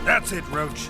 That's it, Roach.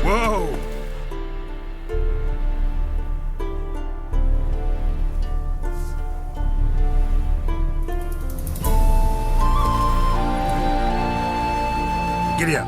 Whoa! Giddy up.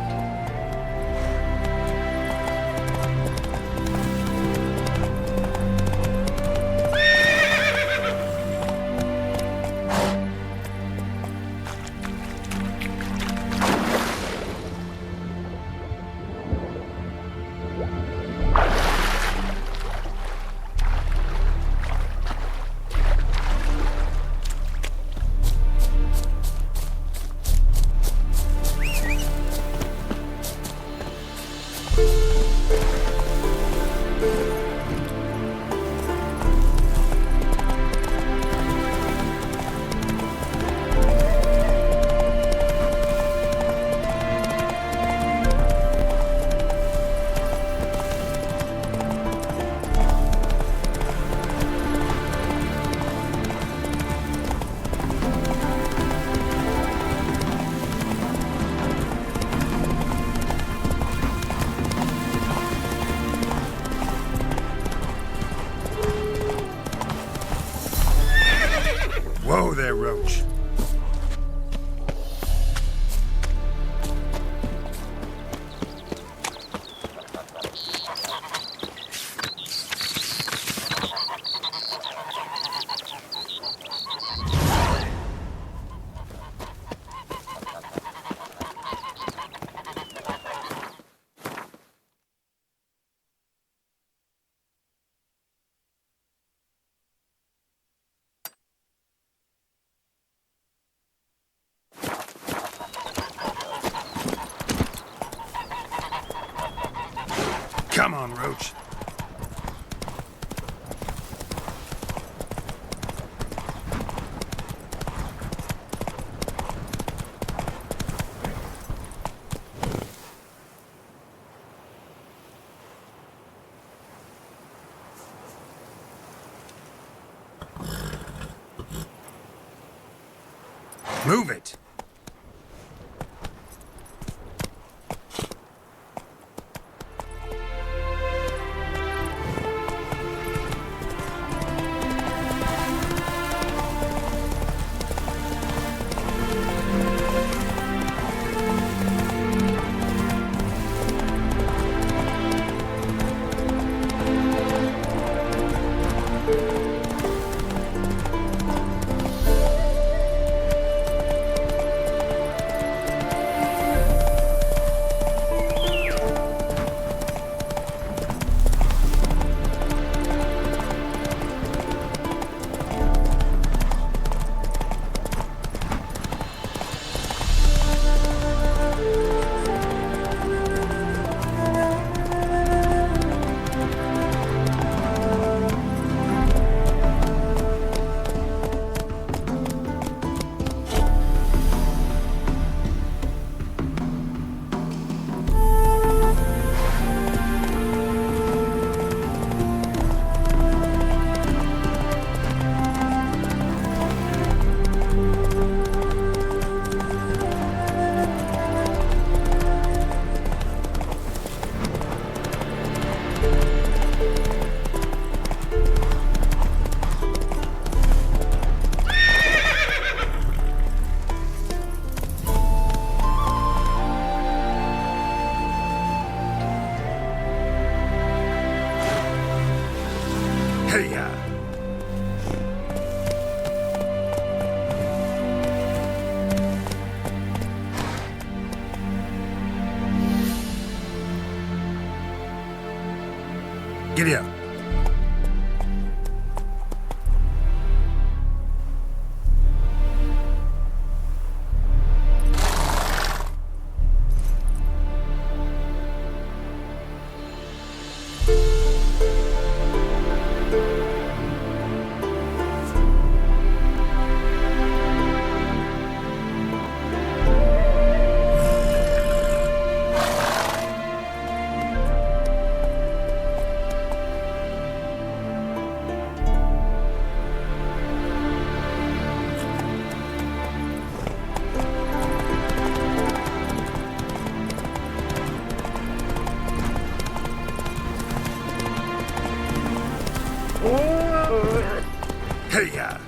Whoa there, Roach. Come on, Roach. Move it. Giddy up. Hey, ya.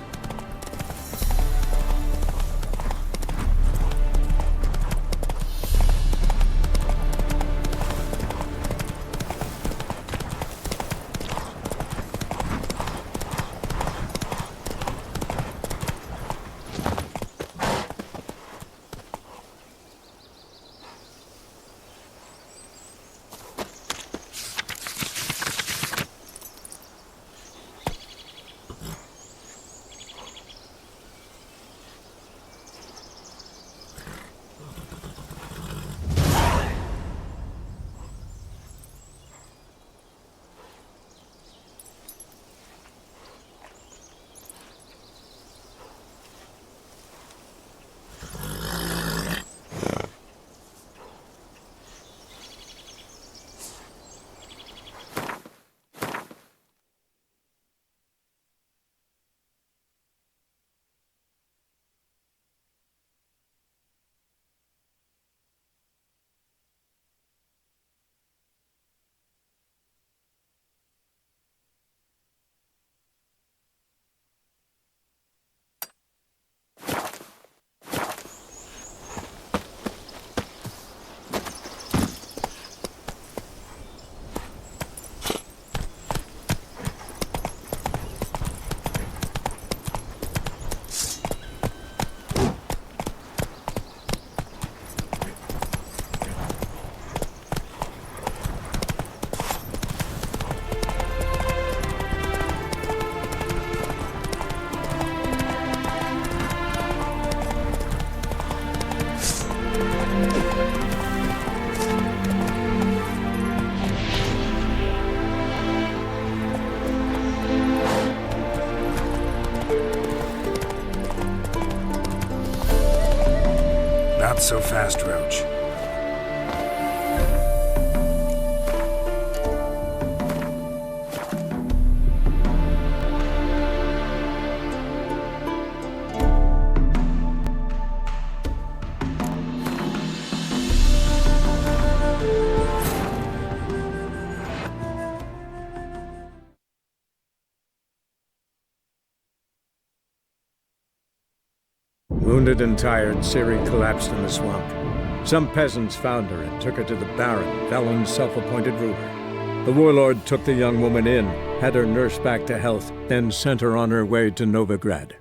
Not so fast, Roach. Wounded and tired, Ciri collapsed in the swamp. Some peasants found her and took her to the Baron, Velen's self-appointed ruler. The warlord took the young woman in, had her nursed back to health, then sent her on her way to Novigrad.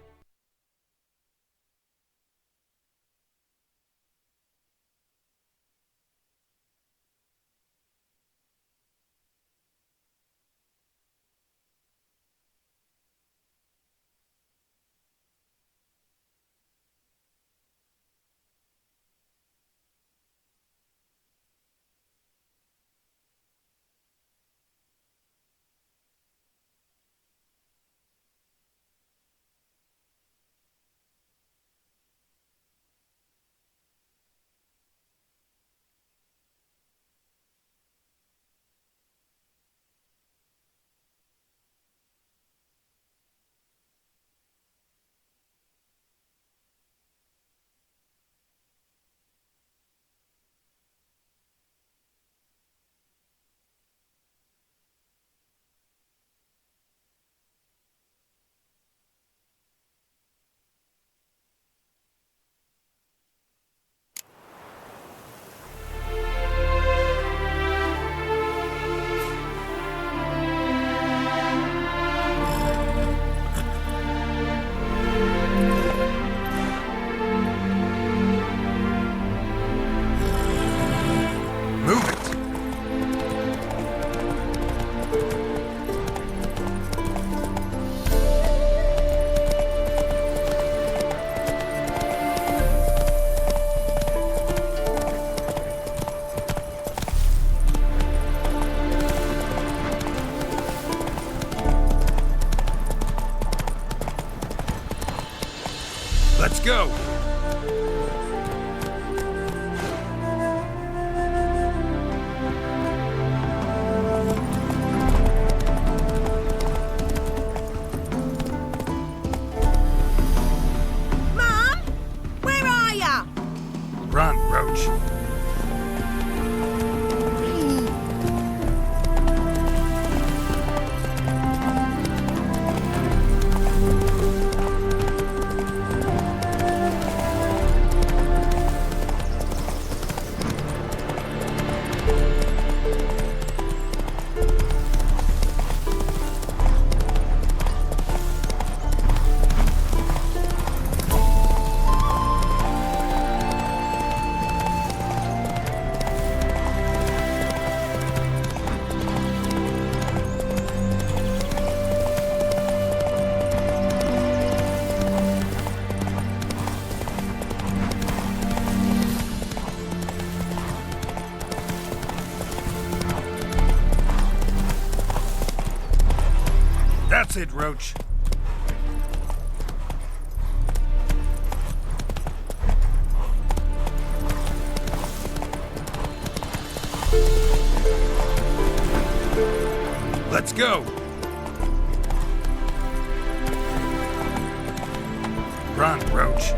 Roach. That's it, Roach. Let's go. Run, Roach.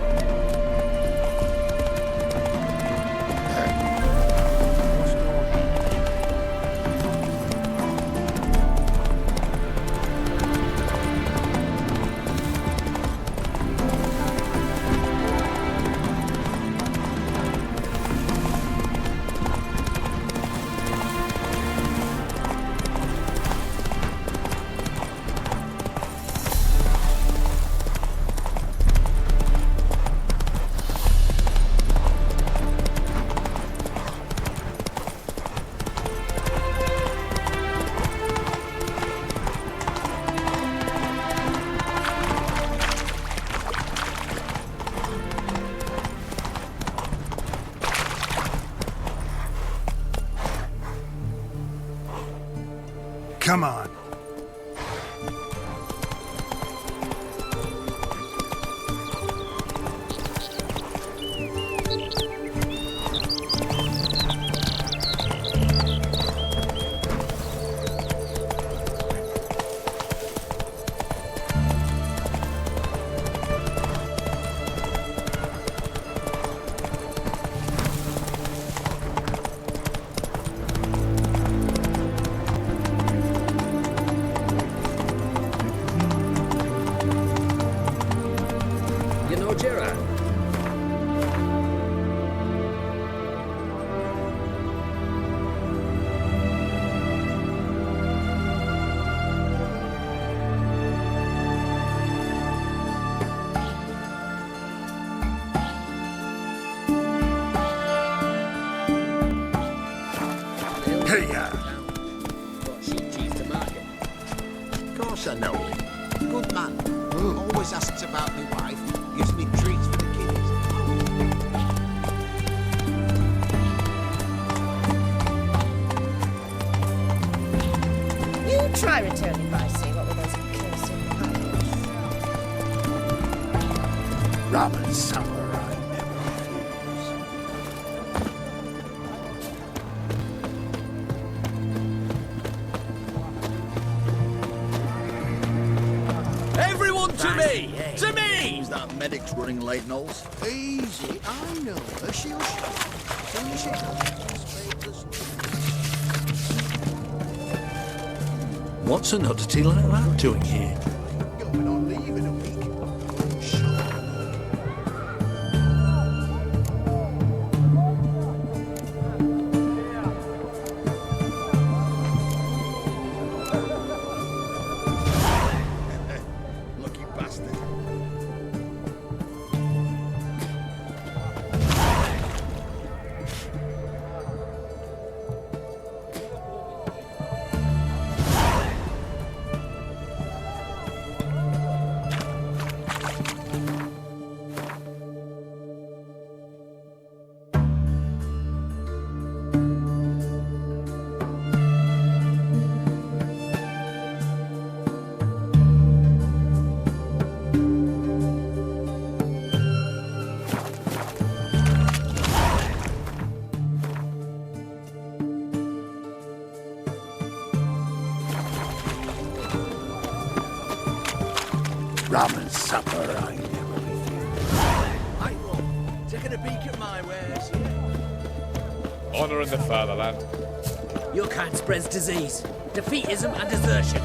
Come on. Gerard. Hey, Got sheep cheese to market. Of course I know him. Good man. Always asks about my wife. Gives me treats for the kiddies. You try returning by sea, what were those cursed pirates? Rum and supper I never refuse. Everyone to me! To me! Is that medic's running late, Knowles? Easy, I know her. She'll show. Soon as she comes. What's an oddity like that doing here? Going on leave in a week. Lucky bastard. Rum and supper I never refuse. Right, well, taking a peek at my wares here. honouring the fatherland. Your kind spreads disease, defeatism and desertion.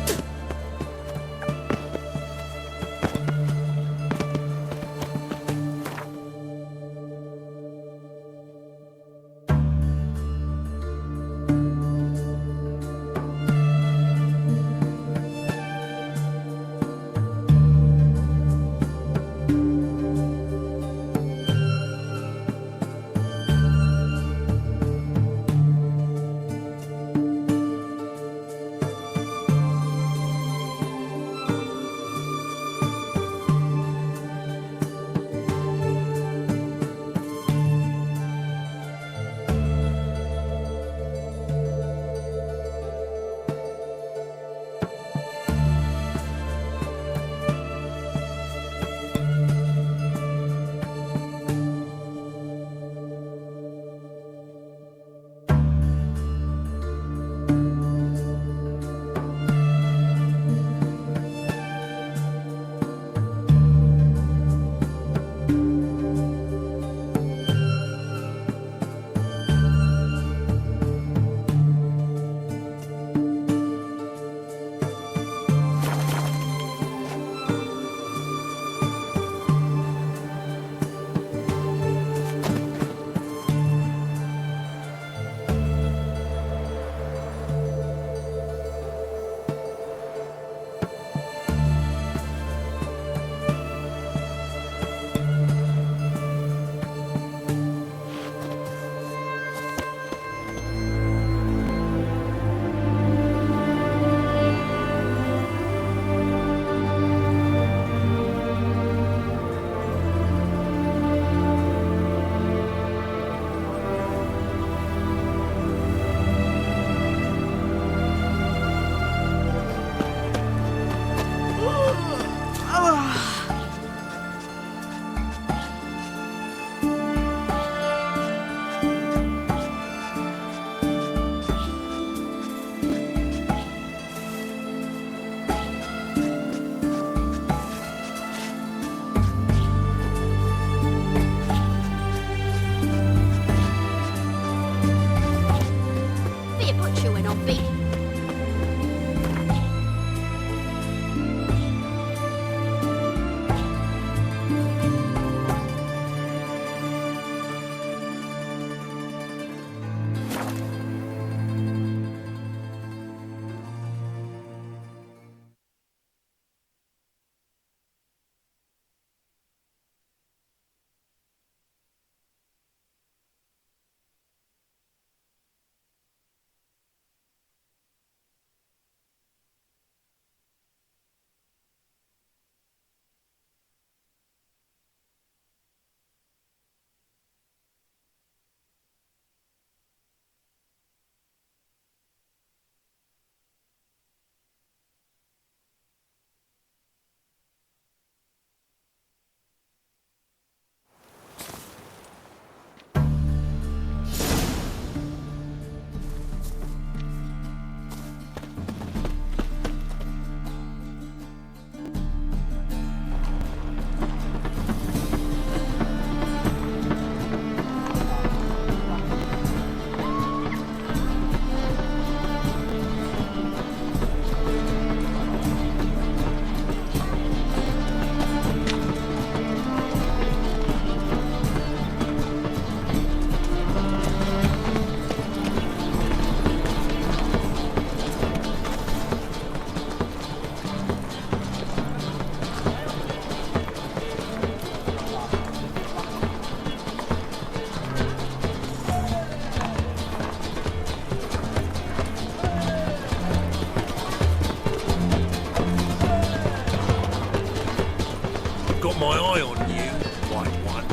Got my eye on you, white one.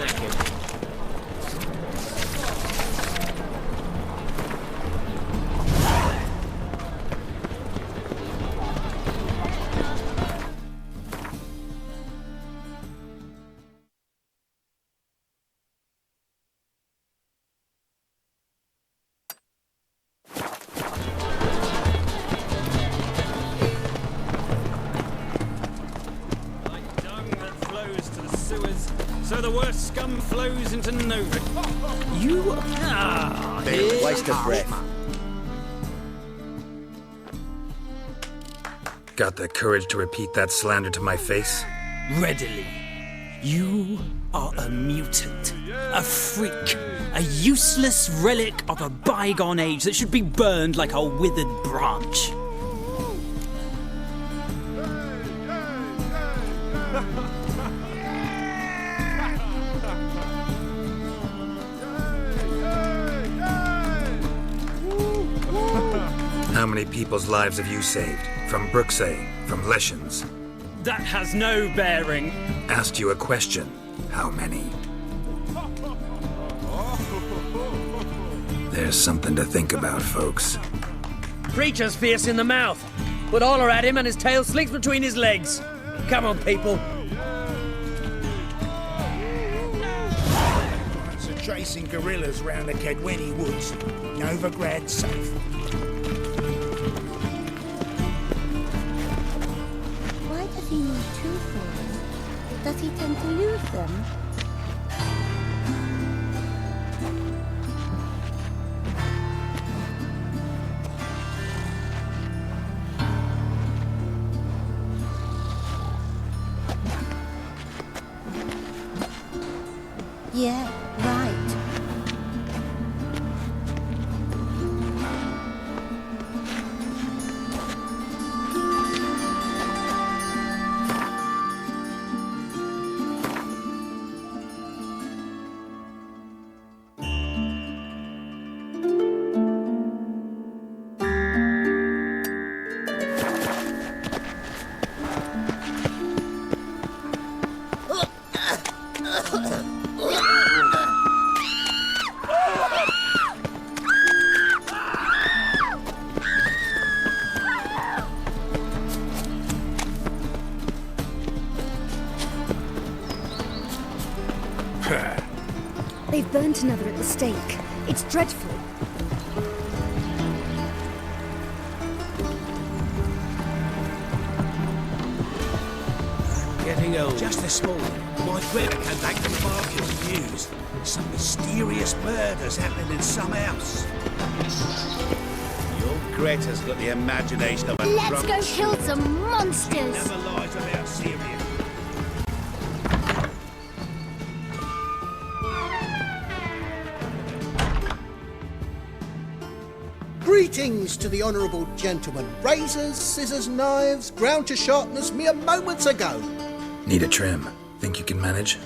Knackered. the worst scum flows into Nova. You are... Waste of breath. Got the courage to repeat that slander to my face? Readily. You are a mutant, a freak, a useless relic of a bygone age that should be burned like a withered branch. How many people's lives have you saved? From Brooksay, from Leshens? That has no bearing. Asked you a question. How many? There's something to think about, folks. Creature's fierce in the mouth, but holler at him and his tail slinks between his legs. Come on, people. So tracing guerrillas round the Kedweni woods. Novigrad safe. Why does he need 2 things? Does he tend to lose them? Yeah, right. They've burnt another at the stake. It's dreadful. Getting old. Just this morning, my Greta came back from the market with news. Some mysterious murders happening in some house. Your Greta's got the imagination of a Let's drunk go kill some monsters! Never lies about Syria. Greetings to the honourable gentleman. Razors, scissors, knives, ground to sharpness mere moments ago. Need a trim. Think you can manage?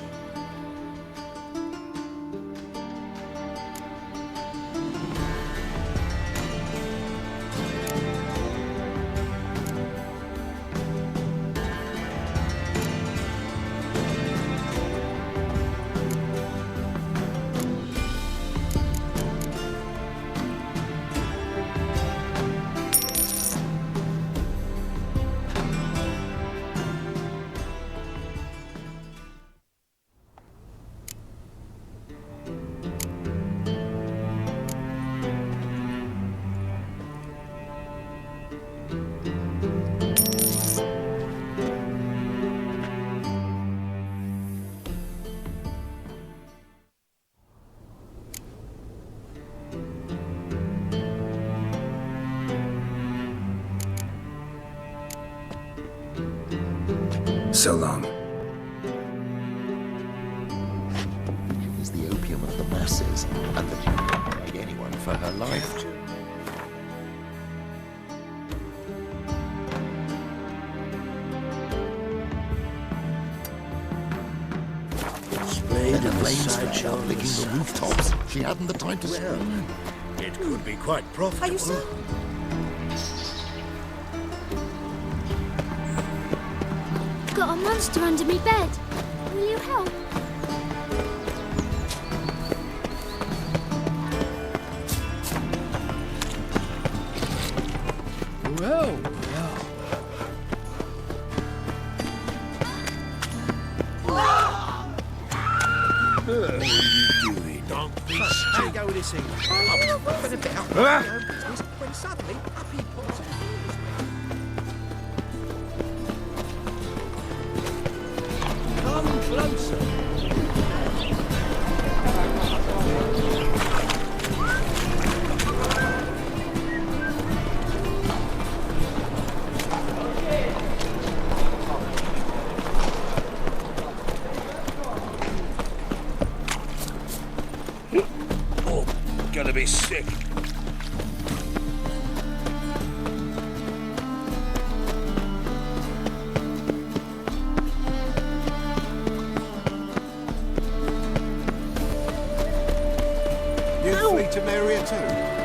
So long. It is the opium of the masses, and that you can pay anyone for her life. Displayed The flames flash out, licking the rooftops. She hadn't the time to scream. It could be quite profitable. Are you sure? Got a monster under me bed. Will you help? Whoa. What are you doing? Don't be How you go with this thing? I was for the bit out my own business when suddenly up he pops. Come closer. Oh, gonna be sick. You flee to Maria too?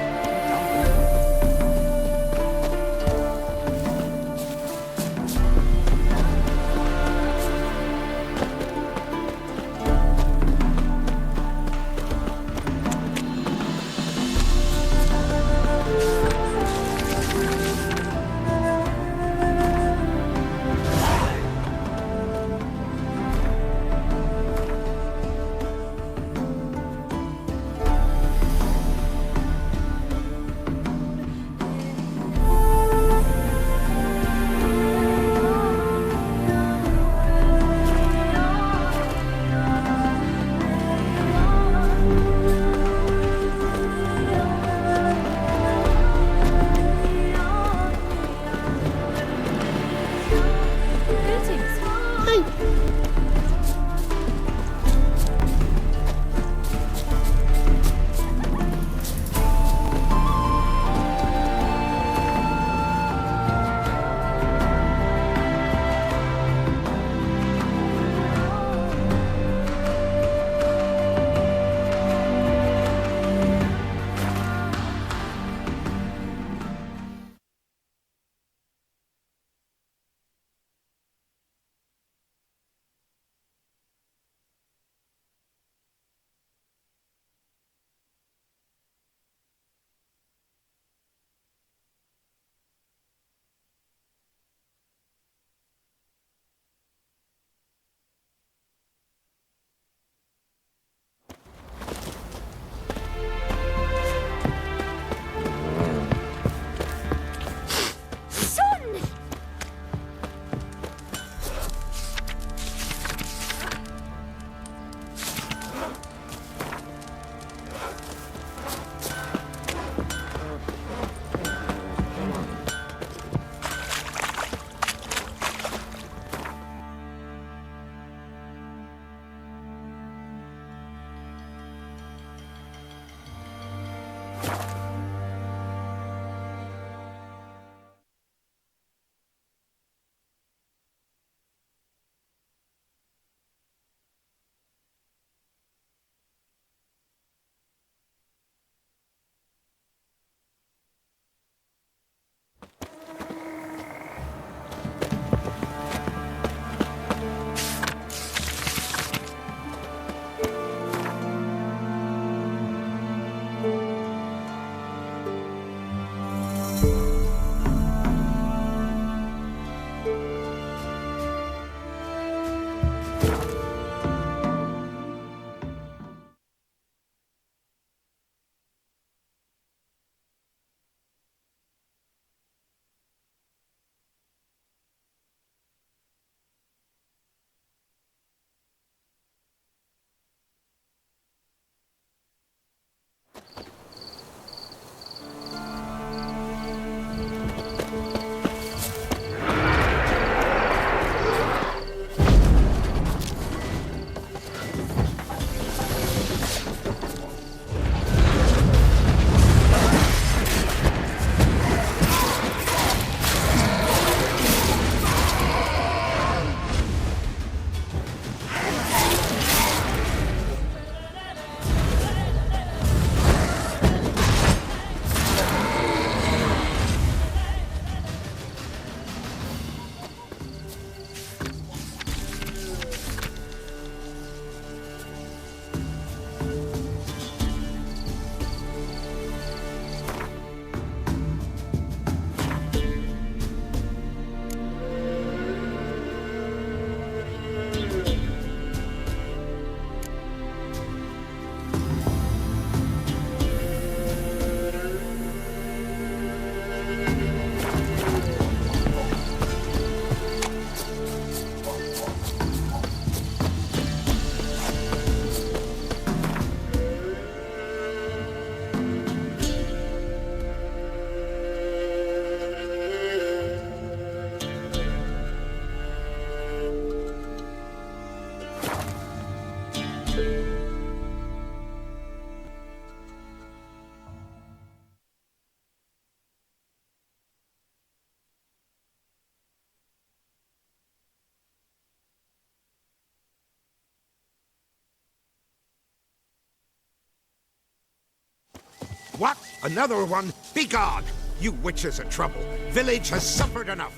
What? Another one? Begone! You witches of trouble. Village has suffered enough.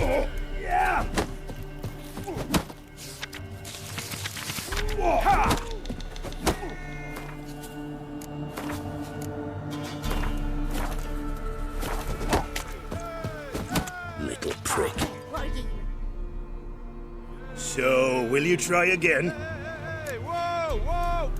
Oh, yeah! Little prick. So, will you try again? Hey, whoa, whoa!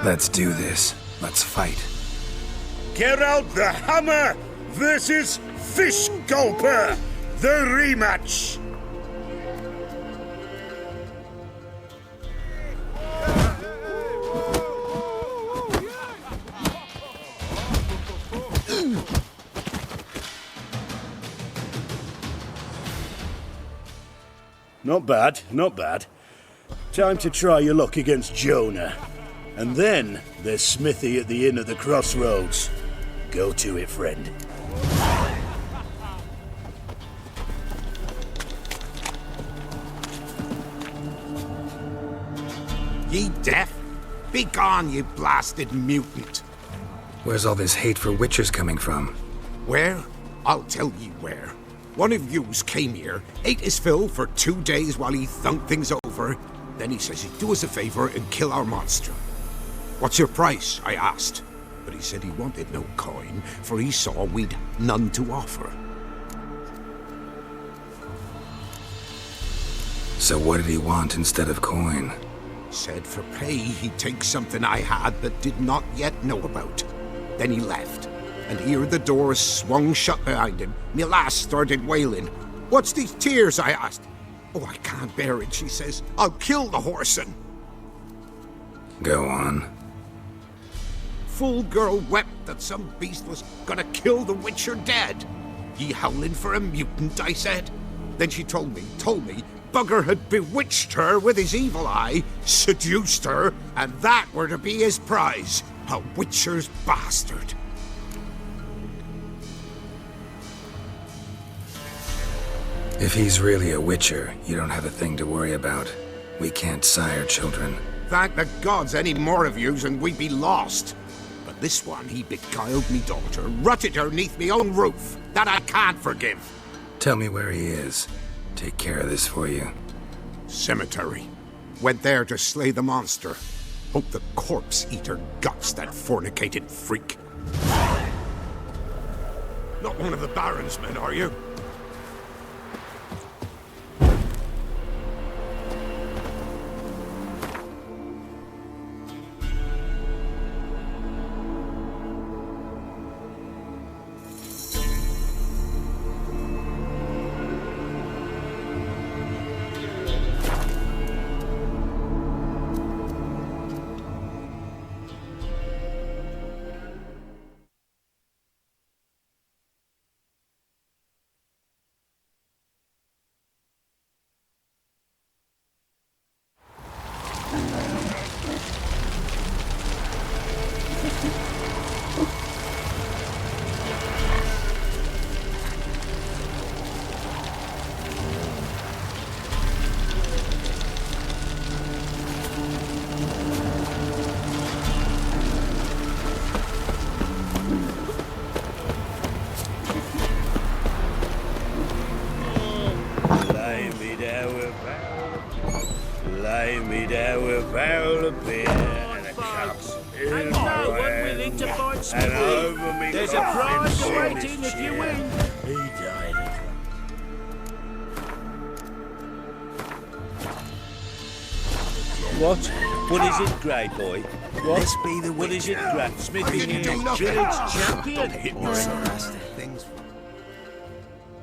Let's do this. Let's fight. Get out the hammer versus Fish Gulper, the rematch. Not bad, not bad. Time to try your luck against Jonah. And then there's Smithy at the Inn of the Crossroads. Go to it, friend. Ye deaf? Begone, you blasted mutant! Where's all this hate for witchers coming from? Where? I'll tell ye where. One of yous came here, ate his fill for 2 days while he thunked things over. Then he says he'd do us a favor and kill our monster. What's your price? I asked. But he said he wanted no coin, for he saw we'd none to offer. So what did he want instead of coin? Said for pay he'd take something I had but did not yet know about. Then he left, and here the doors swung shut behind him. Me lass started wailing. What's these tears? I asked. Oh, I can't bear it, she says. I'll kill the whoreson. Go on. Fool girl wept that some beast was gonna kill the witcher dead. Ye howling for a mutant, I said. Then she told me, Bugger had bewitched her with his evil eye, seduced her, and that were to be his prize. A witcher's bastard. If he's really a witcher, you don't have a thing to worry about. We can't sire children. Thank the gods any more of yous and we'd be lost. But this one, he beguiled me daughter, rutted her neath me own roof. That I can't forgive. Tell me where he is. Take care of this for you. Cemetery. Went there to slay the monster. Hope the corpse eat her guts, that fornicated freak. Not one of the Baron's men, are you? Lay me down with a barrel of beer and a cup. And no one willing to fight Smithy. There's a prize awaiting if you win. He died. What? What is it, Grey Boy? What? Let's be the What is it, Grey? Smithy is village champion.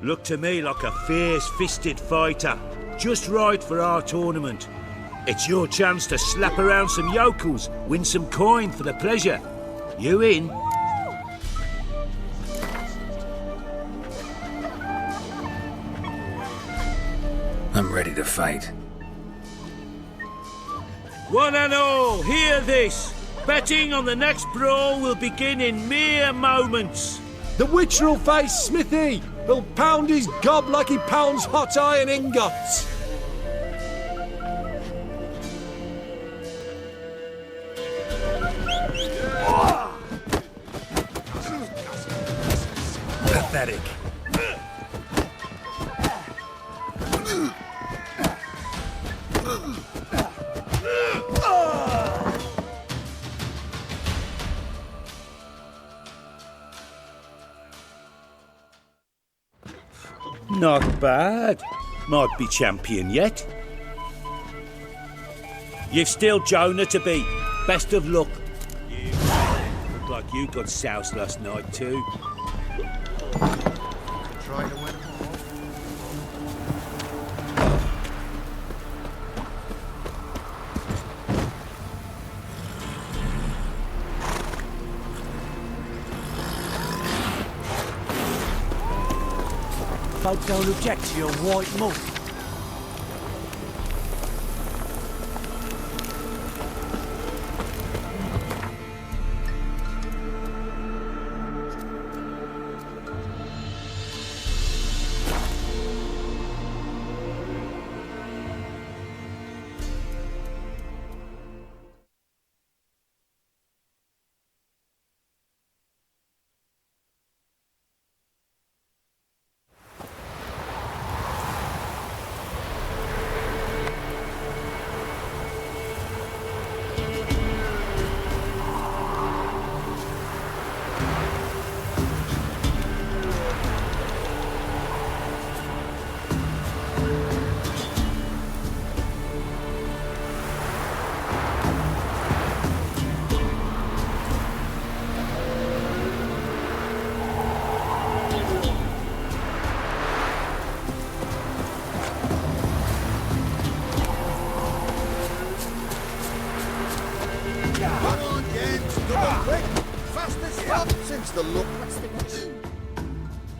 Look to me like a fierce-fisted fighter. Just right for our tournament. It's your chance to slap around some yokels, win some coin for the pleasure. You in? I'm ready to fight. One and all, hear this! Betting on the next brawl will begin in mere moments. The Witcher will face Smithy. He'll pound his gob like he pounds hot iron ingots. Pathetic. Not bad. Might be champion yet. You've still Jonah to beat. Best of luck. Looked like you got soused last night too. Try to win. Folk don't object to your white mug.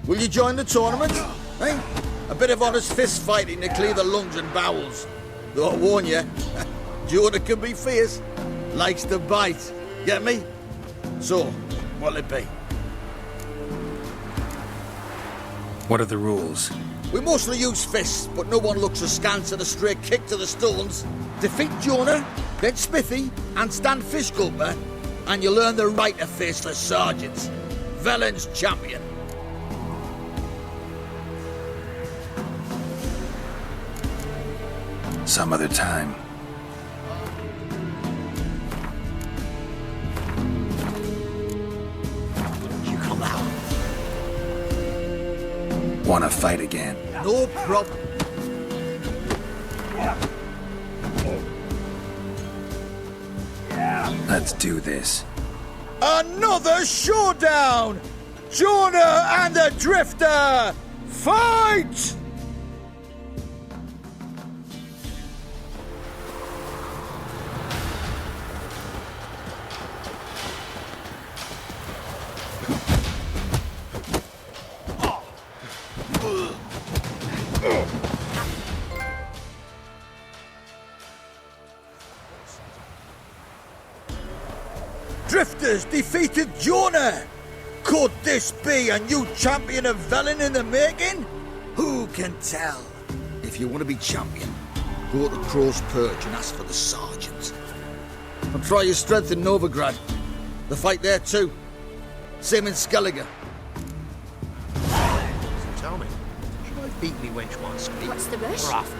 Will you join the tournament? Eh? A bit of honest fist fighting to clear the lungs and bowels. Though I warn you, Jonah can be fierce. Likes to bite. Get me? So, what'll it be? What are the rules? We mostly use fists, but no one looks askance at a straight kick to the stones. Defeat Jonah, then Smithy, and stand Fishgulper, and you'll earn the right to face the sergeants. Velen's champion. Some other time. You come out. Wanna fight again? No problem. Let's do this. Another showdown! Jonah and the Drifter! Fight! Drifters defeated Jonah! Could this be a new champion of Velen in the making? Who can tell? If you want to be champion, go to Crow's Perch and ask for the sergeant. And try your strength in Novigrad. The fight there too. Same in Skellige. So tell me, should I beat me wench once? What's the rush? Rough.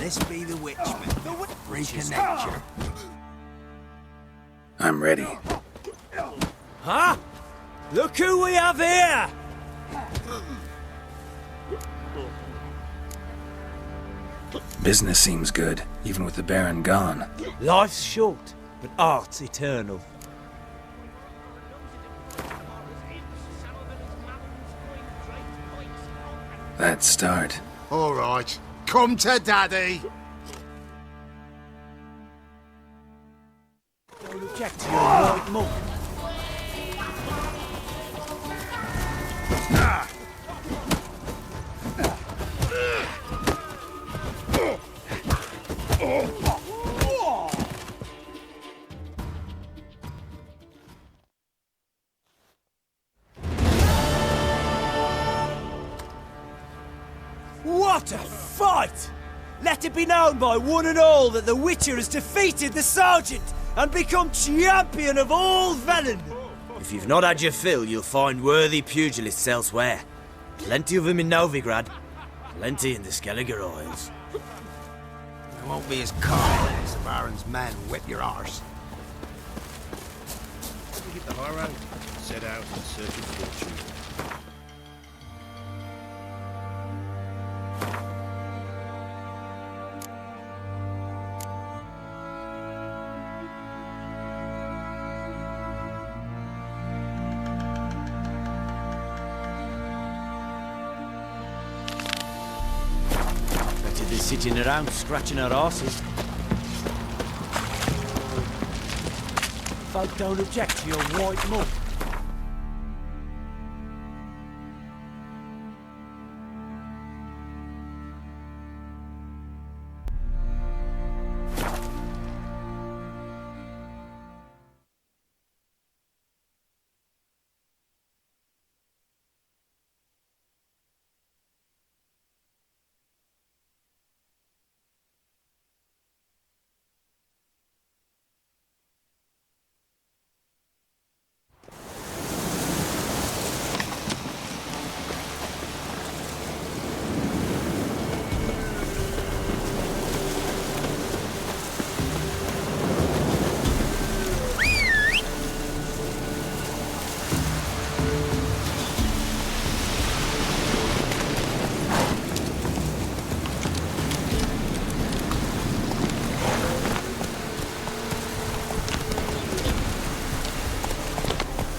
This be the Witchman. Reconnect you. I'm ready. Huh? Look who we have here! Business seems good, even with the Baron gone. Life's short, but art's eternal. That start. All right, come to Daddy. Don't object to your white mug. What a fight! Let it be known by one and all that the Witcher has defeated the Sergeant and become champion of all Velen. If you've not had your fill, you'll find worthy pugilists elsewhere. Plenty of them in Novigrad, plenty in the Skelliger Isles. It won't be as calm as the Baron's men whip your arse. We get the high road, set out in search of fortune. Better than sitting around scratching our arses. Folk don't object to your white mug.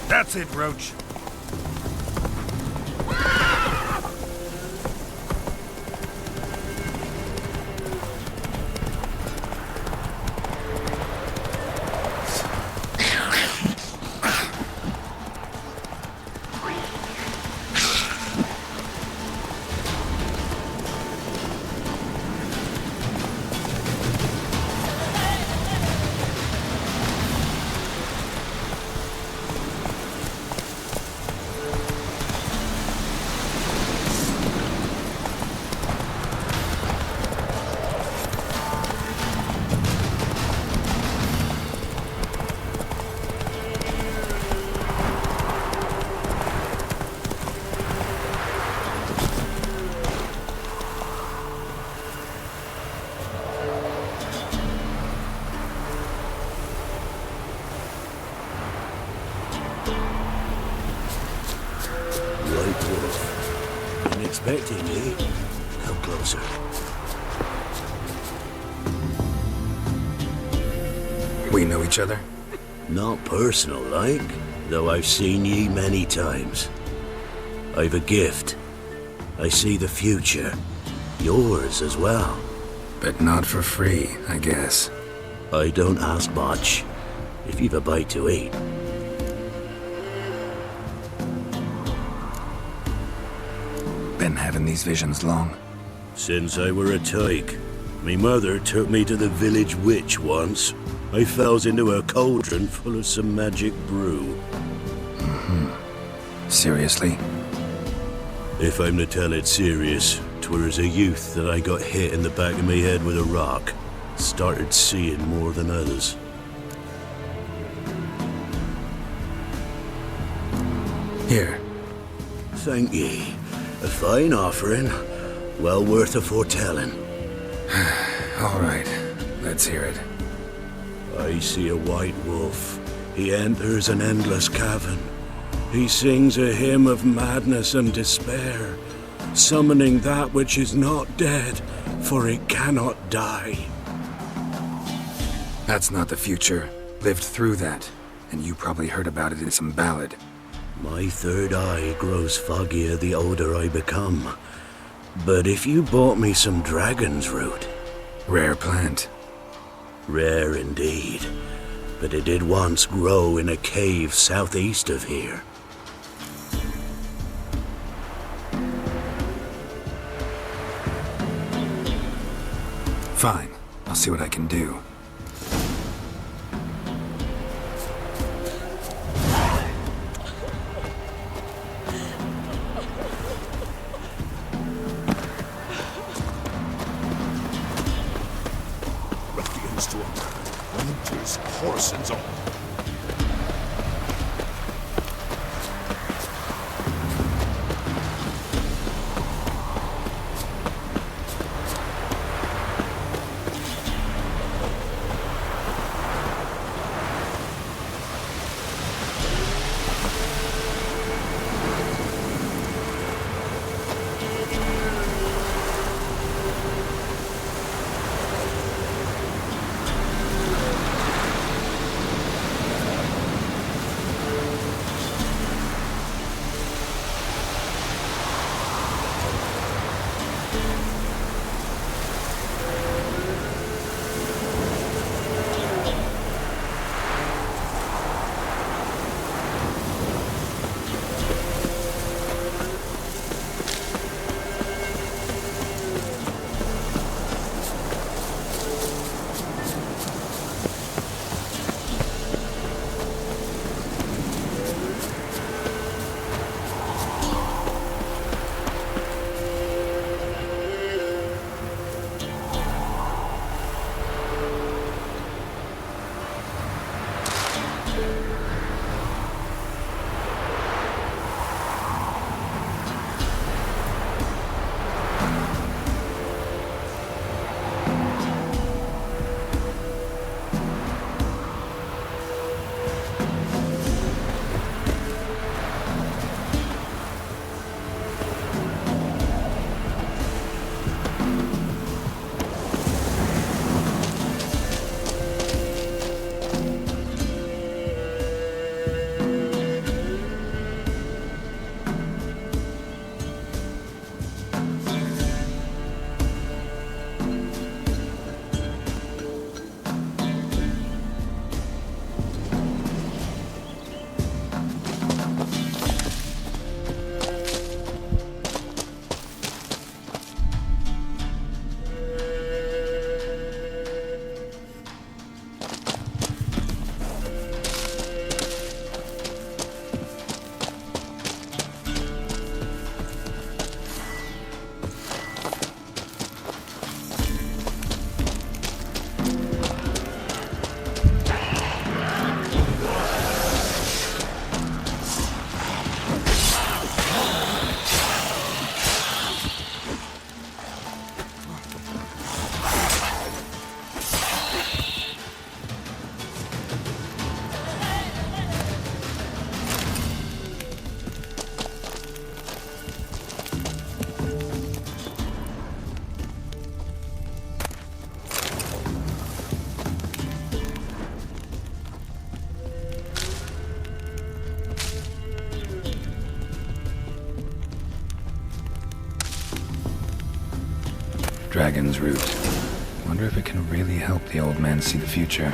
That's it, Roach. Expecting you. Come closer. We know each other? Not personal, like, though I've seen ye many times. I've a gift. I see the future. Yours as well. But not for free, I guess. I don't ask much, if you've a bite to eat. Been having these visions long? Since I were a tyke. Me mother took me to the village witch once. I fells into a cauldron full of some magic brew. Seriously? If I'm to tell it serious, 'twere as a youth that I got hit in the back of me head with a rock. Started seeing more than others. Here. Thank ye. A fine offering. Well worth a foretelling. All right, let's hear it. I see a white wolf. He enters an endless cavern. He sings a hymn of madness and despair, summoning that which is not dead, for it cannot die. That's not the future. Lived through that, and you probably heard about it in some ballad. My third eye grows foggier the older I become. But if you bought me some dragon's root... Rare plant. Rare indeed. But it did once grow in a cave southeast of here. Fine. I'll see what I can do. Ruffians to a man, and his horsens all. Dragon's root. Wonder if it can really help the old man see the future.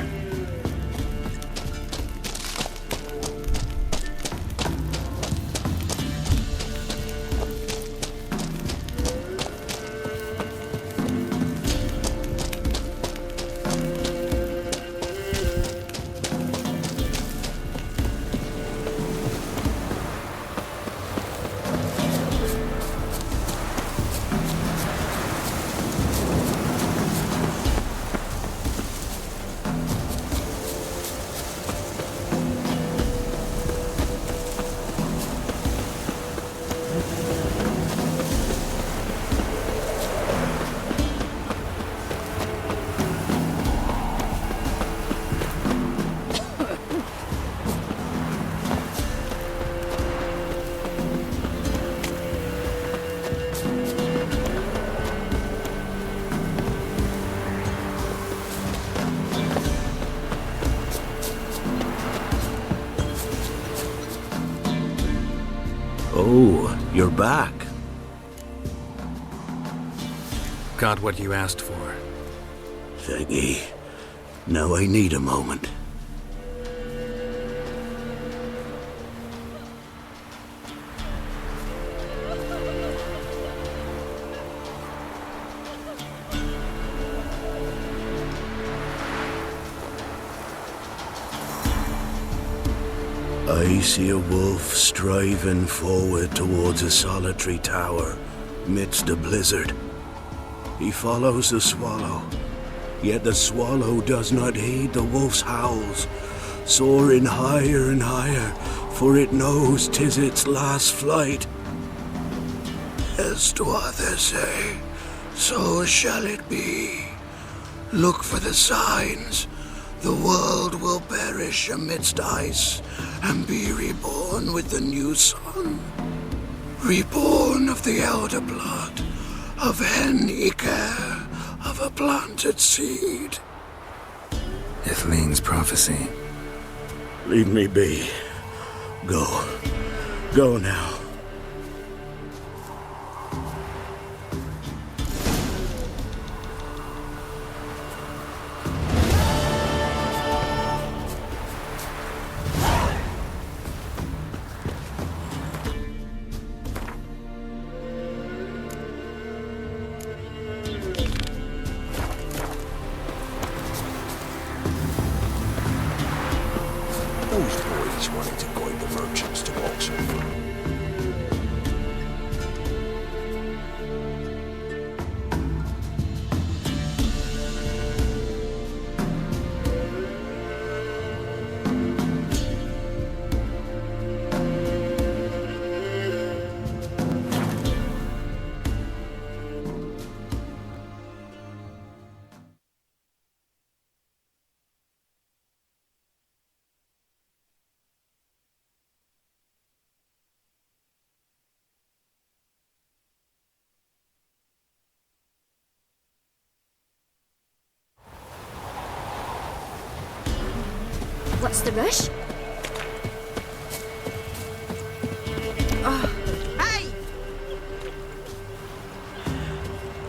You're back. Got what you asked for. Thank ye. Now I need a moment. I see a wolf striving forward towards a solitary tower, midst a blizzard. He follows the swallow, yet the swallow does not heed the wolf's howls, soaring higher and higher, for it knows 'tis its last flight. As what they say, so shall it be. Look for the signs. The world will perish amidst ice and be reborn with the new sun. Reborn of the elder blood, of Hen-Iker, of a planted seed. Ithleen's prophecy. Leave me be. Go. Go now. Those boys wanted to guide the merchants to Oxford. What's the rush? Hey!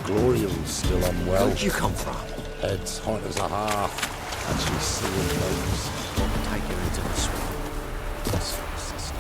Gloriel's still unwell. Where'd you come from? Head's hot as a half, and she's seeing those. Don't take her into the swamp. That's for the sisters.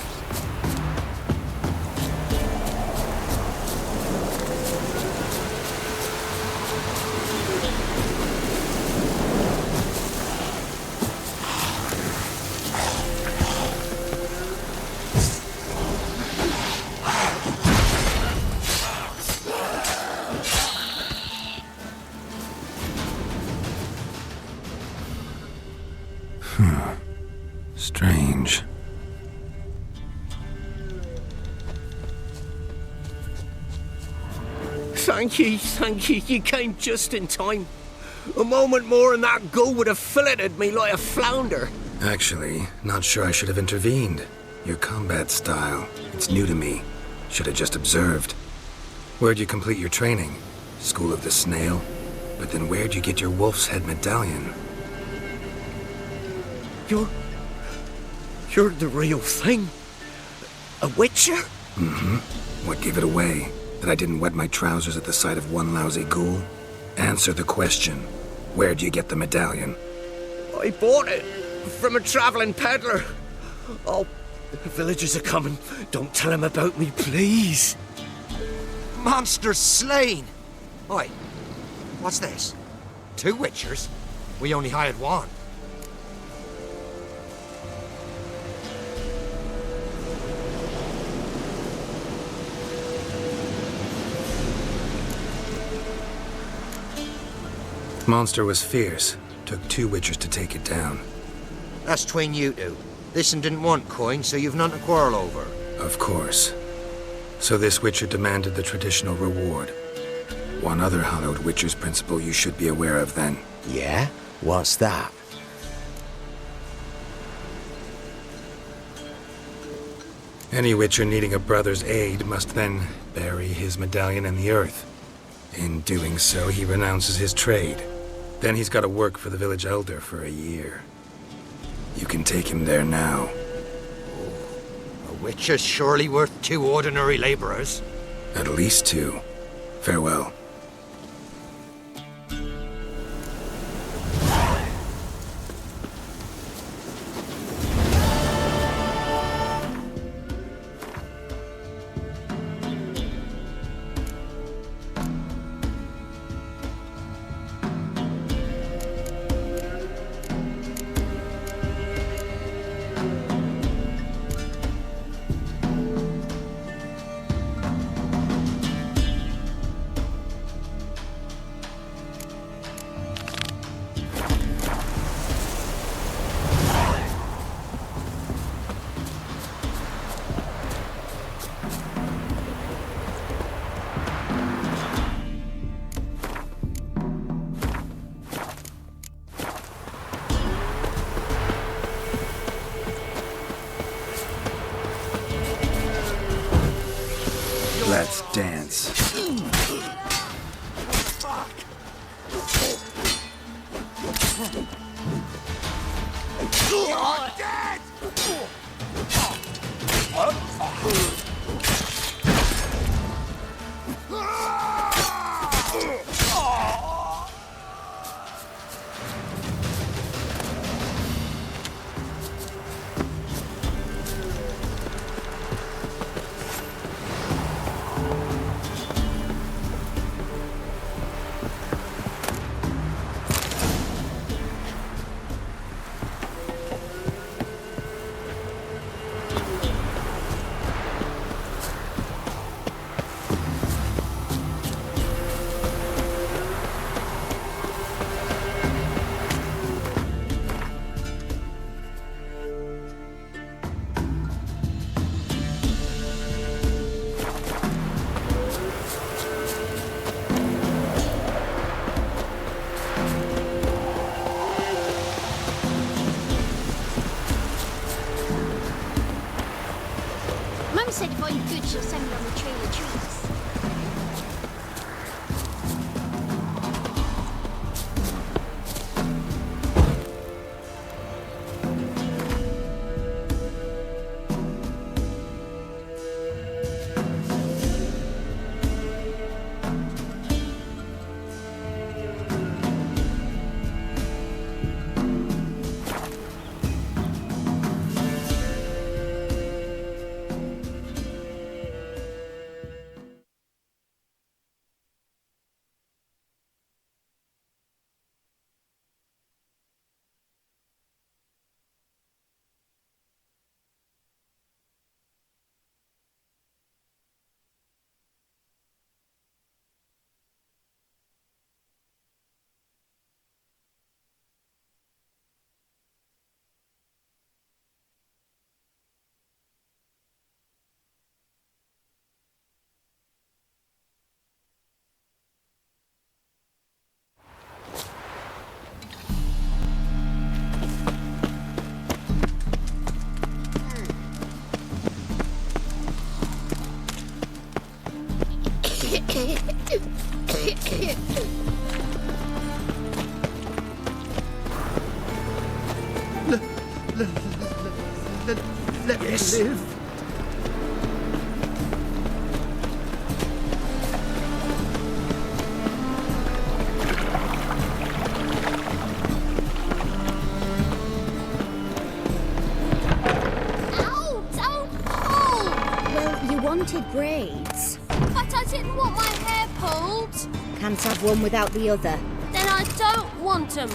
Strange. Thank you. You came just in time. A moment more and that gull would have filleted me like a flounder. Actually, not sure I should have intervened. Your combat style, it's new to me. Should have just observed. Where'd you complete your training? School of the Snail? But then where'd you get your wolf's head medallion? You're the real thing. A witcher? Mm-hmm. What gave it away? That I didn't wet my trousers at the sight of one lousy ghoul? Answer the question. Where'd you get the medallion? I bought it from a traveling peddler. Oh, the villagers are coming. Don't tell them about me, please. Monster slain! Oi, what's this? 2 witchers? We only hired one. Monster was fierce. Took 2 witchers to take it down. That's tween you two. This one didn't want coin, so you've none to quarrel over. Of course. So this witcher demanded the traditional reward. One other hallowed witcher's principle you should be aware of then. Yeah? What's that? Any witcher needing a brother's aid must then bury his medallion in the earth. In doing so, he renounces his trade. Then he's got to work for the village elder for a year. You can take him there now. A Witcher's surely worth 2 ordinary laborers. At least 2. Farewell. Let's dance. You're dead! Mum said if I'm good, she'll send me on the trail of trees. Let me live. Ow! So cold! Well, you wanted braids. But I didn't want my hair pulled. Can't have one without the other. Then I don't want them.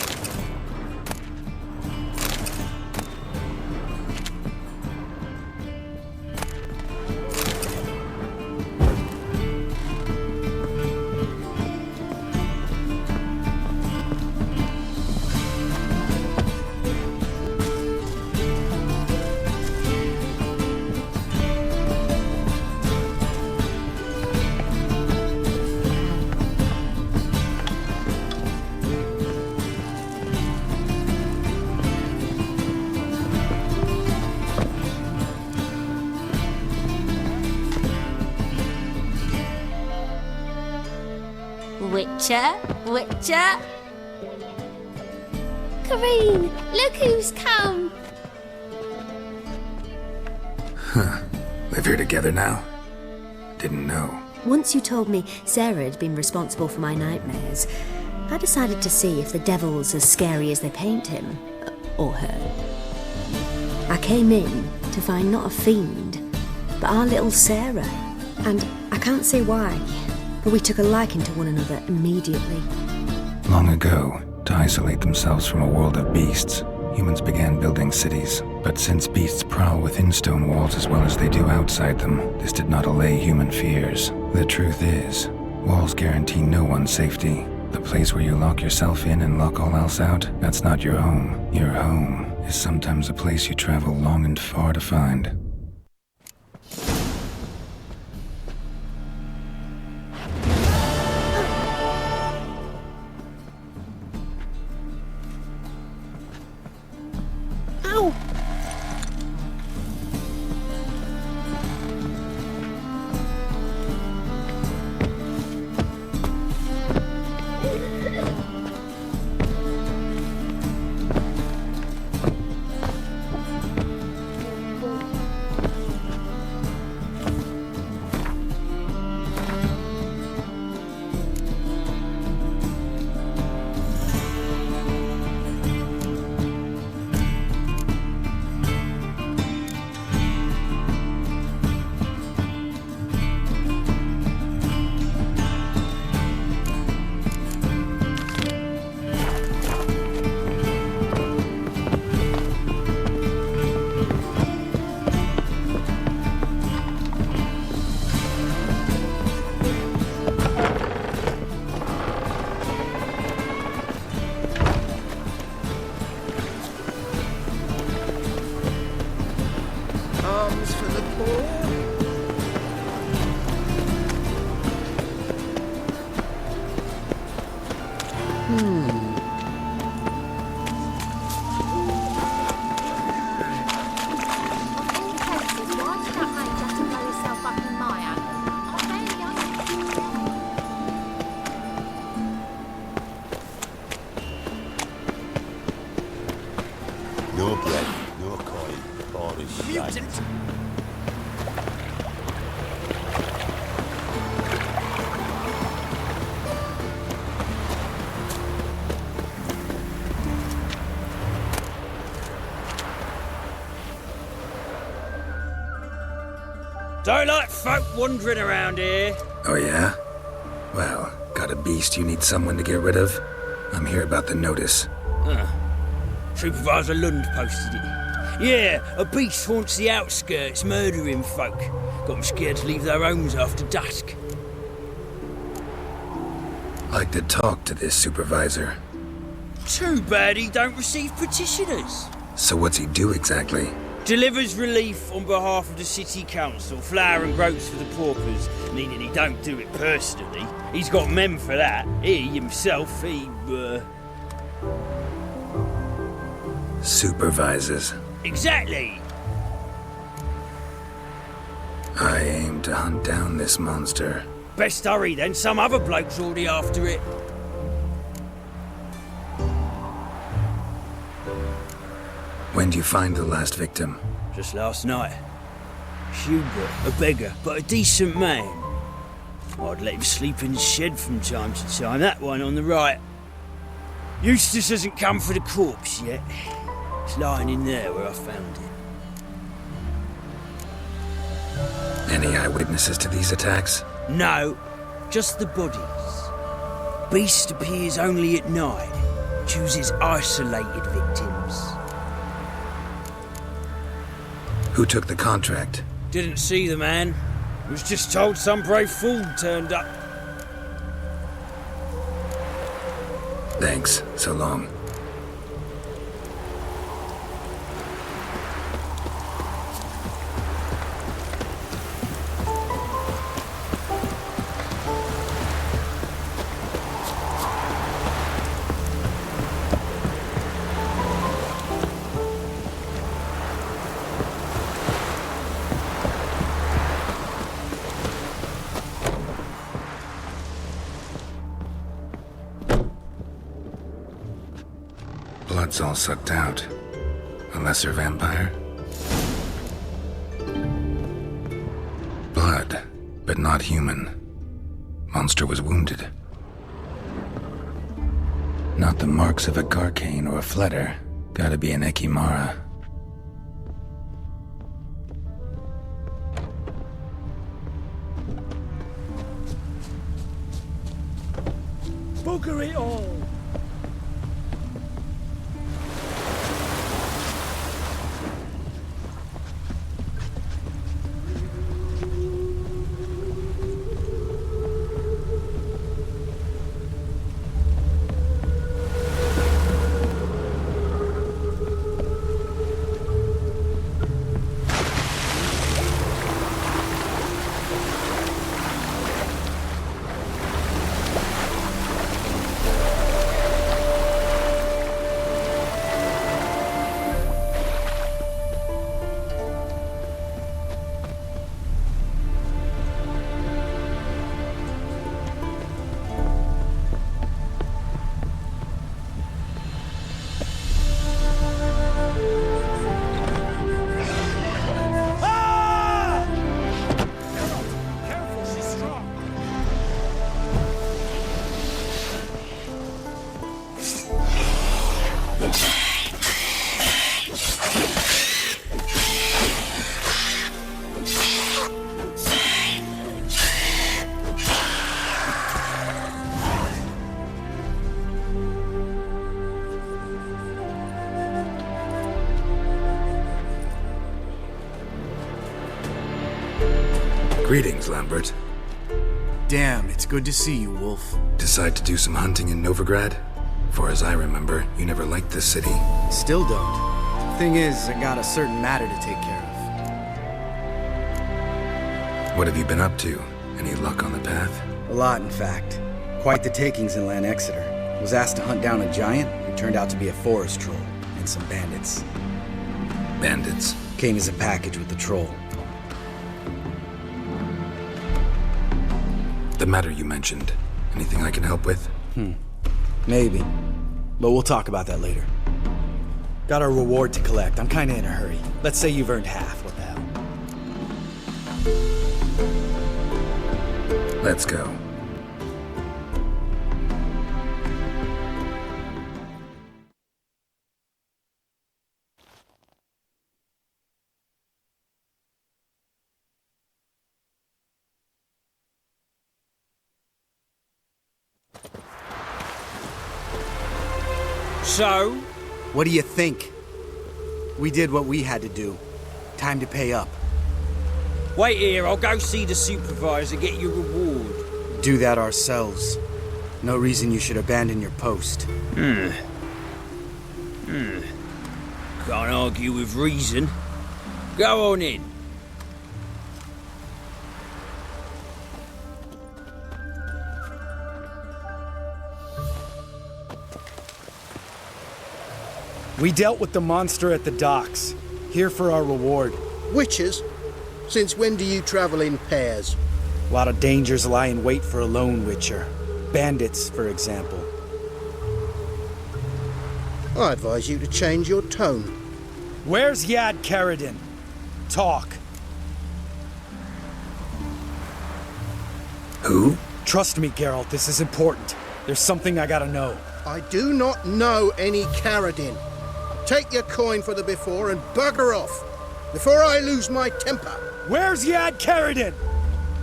Witcher. Kareen, look who's come. Huh. Live here together now? Didn't know. Once you told me Sarah had been responsible for my nightmares, I decided to see if the devil's as scary as they paint him. Or her. I came in to find not a fiend, but our little Sarah. And I can't say why, but we took a liking to one another immediately. Long ago, to isolate themselves from a world of beasts, humans began building cities. But since beasts prowl within stone walls as well as they do outside them, this did not allay human fears. The truth is, walls guarantee no one's safety. The place where you lock yourself in and lock all else out, that's not your home. Your home is sometimes a place you travel long and far to find. No bread, no coin, boorish shite. Don't like folk wandering around here. Oh yeah? Well, got a beast you need someone to get rid of? I'm here about the notice. Supervisor Lund posted it. Yeah, a beast haunts the outskirts, murdering folk. Got them scared to leave their homes after dusk. Like to talk to this supervisor. Too bad he don't receive petitioners. So what's he do exactly? Delivers relief on behalf of the city council, flour and groats for the paupers, meaning he don't do it personally. He's got men for that. He, himself, Supervises. Exactly! I aim to hunt down this monster. Best hurry then, some other bloke's already after it. When do you find the last victim? Just last night. Hubert, a beggar, but a decent man. I'd let him sleep in the shed from time to time, that one on the right. Eustace hasn't come for the corpse yet. It's lying in there where I found it. Any eyewitnesses to these attacks? No, just the bodies. Beast appears only at night. Chooses isolated victims. Who took the contract? Didn't see the man. Was just told some brave fool turned up. Thanks. So long. Blood's all sucked out. A lesser vampire? but not human. Monster was wounded. Not the marks of a Garcane or a Fletter. Gotta be an Ekimara. Bugger it all! Greetings, Lambert. Damn, it's good to see you, Wolf. Decide to do some hunting in Novigrad? For as I remember, you never liked this city. Still don't. Thing is, I got a certain matter to take care of. What have you been up to? Any luck on the path? A lot, in fact. Quite the takings in Lan Exeter. Was asked to hunt down a giant who turned out to be a forest troll, and some bandits. Bandits? Came as a package with the troll. The matter you mentioned. Anything I can help with? Maybe. But we'll talk about that later. Got our reward to collect. I'm kinda in a hurry. Let's say you've earned half. What the hell? Let's go. So? What do you think? We did what we had to do. Time to pay up. Wait here, I'll go see the supervisor, get your reward. Do that ourselves. No reason you should abandon your post. Can't argue with reason. Go on in. We dealt with the monster at the docks. Here for our reward. Witches? Since when do you travel in pairs? A lot of dangers lie in wait for a lone witcher. Bandits, for example. I advise you to change your tone. Where's Yad Karadin? Talk. Who? Trust me, Geralt, this is important. There's something I gotta know. I do not know any Karadin. Take your coin for the before and bugger off, before I lose my temper. Where's Yad Karadin?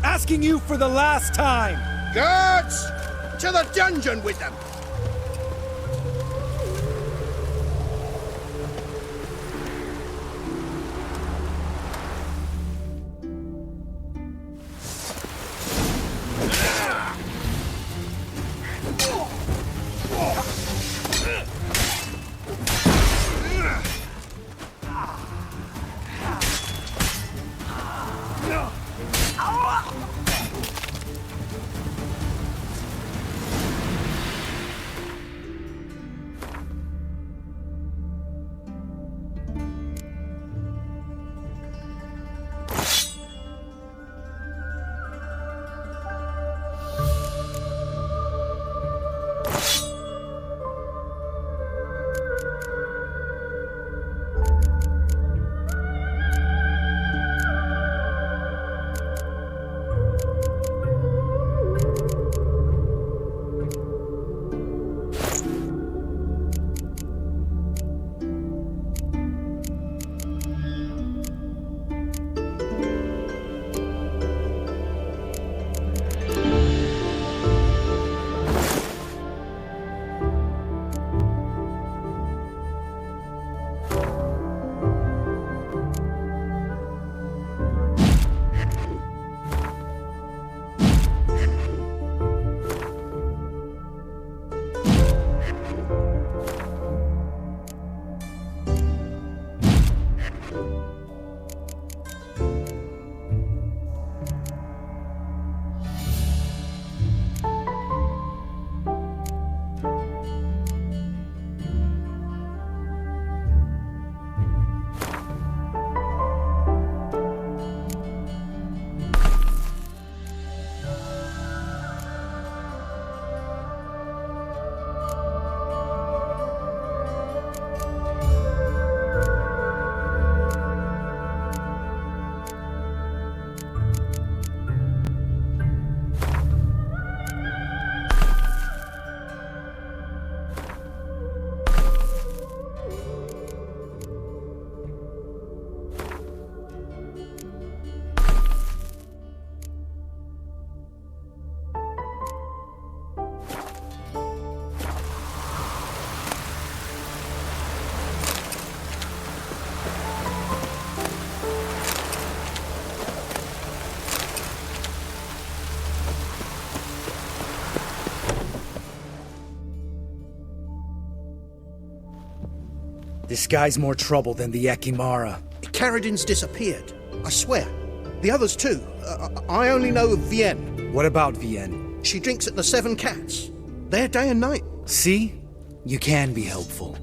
Asking you for the last time. Guards! To the dungeon with them! This guy's more trouble than the Ekimara. Carradin's disappeared. I swear. The others too. I only know of Vienne. What about Vienne? She drinks at the Seven Cats. There day and night. See? You can be helpful.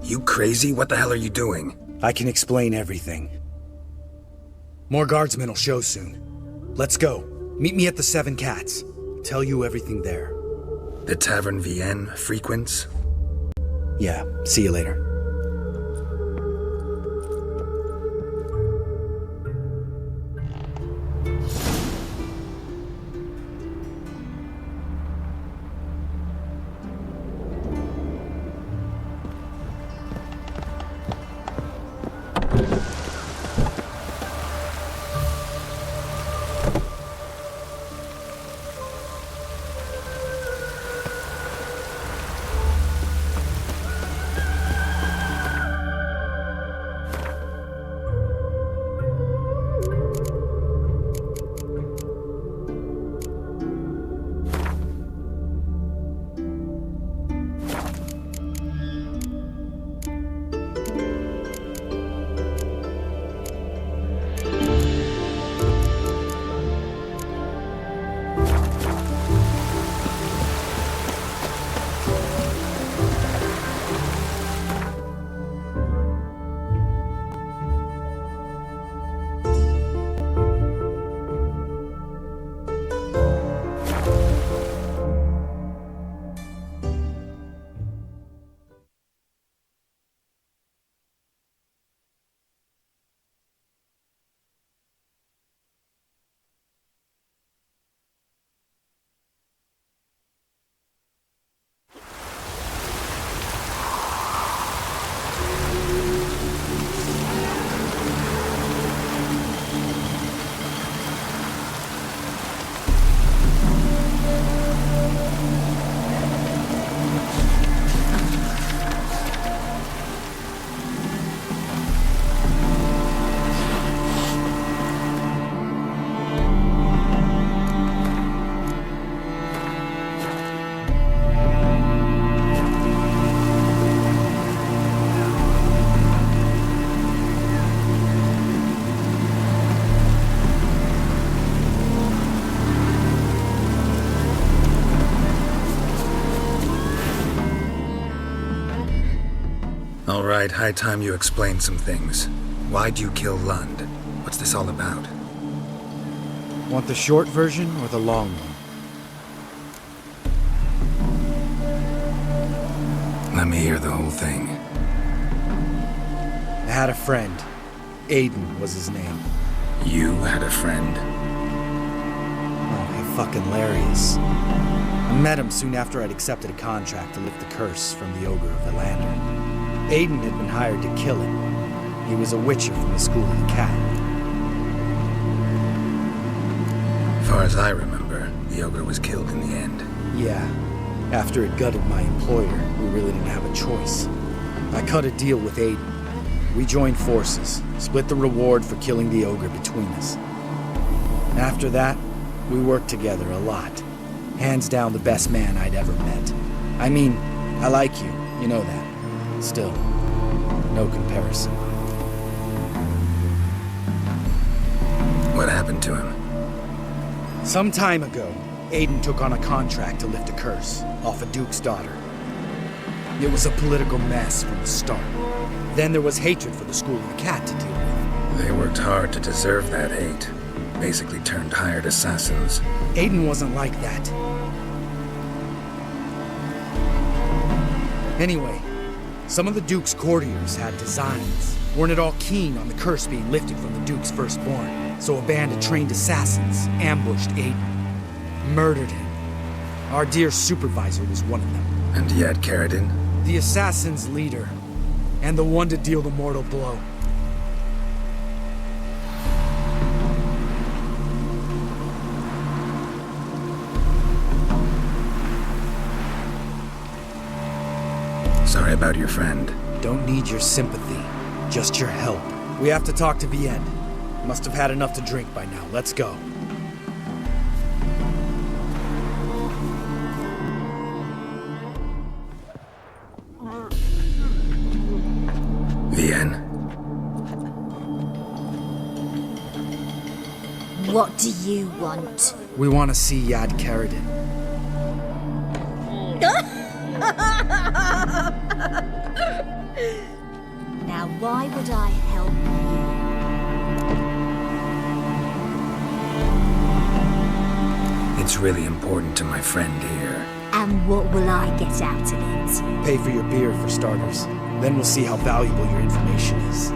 You crazy? What the hell are you doing? I can explain everything. More guardsmen will show soon. Let's go. Meet me at the Seven Cats. Tell you everything there. The Tavern Vienne frequents? Yeah, see you later. All right, high time you explained some things. Why'd you kill Lund? What's this all about? Want the short version or the long one? Let me hear the whole thing. I had a friend. Aiden was his name. You had a friend? Oh, hey, fucking hilarious. I met him soon after I'd accepted a contract to lift the curse from the Ogre of Elander. Aiden had been hired to kill him. He was a witcher from the School of the Cat. Far as I remember, the Ogre was killed in the end. Yeah. After it gutted my employer, we really didn't have a choice. I cut a deal with Aiden. We joined forces, split the reward for killing the Ogre between us. After that, we worked together a lot. Hands down the best man I'd ever met. I mean, I like you, you know that. Still, no comparison. What happened to him? Some time ago, Aiden took on a contract to lift a curse off a duke's daughter. It was a political mess from the start. Then there was hatred for the School of the Cat to deal with. They worked hard to deserve that hate. Basically turned hired assassins. Aiden wasn't like that. Anyway, some of the Duke's courtiers had designs. Weren't at all keen on the curse being lifted from the Duke's firstborn, so a band of trained assassins ambushed Aiden. Murdered him. Our dear supervisor was one of them. And yet Carradin? The assassin's leader. And the one to deal the mortal blow. Sorry about your friend. Don't need your sympathy, just your help. We have to talk to Vienne. Must have had enough to drink by now. Let's go. Vienne. What do you want? We want to see Yad Karadin. Now, why would I help you? It's really important to my friend here. And what will I get out of it? Pay for your beer, for starters. Then we'll see how valuable your information is.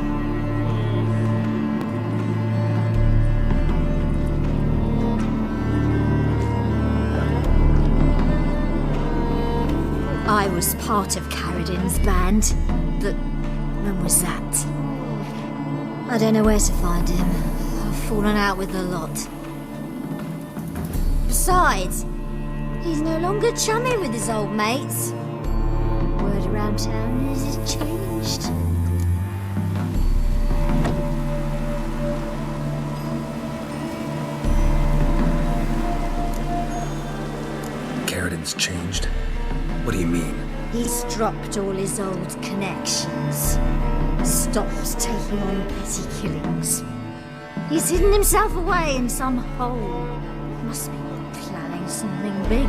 I was part of Karadin's band, but when was that? I don't know where to find him. I've fallen out with a lot. Besides, he's no longer chummy with his old mates. Word around town is he's changed. Karadin's changed? What do you mean? He's dropped all his old connections. Stopped taking on petty killings. He's hidden himself away in some hole. Must be planning something big.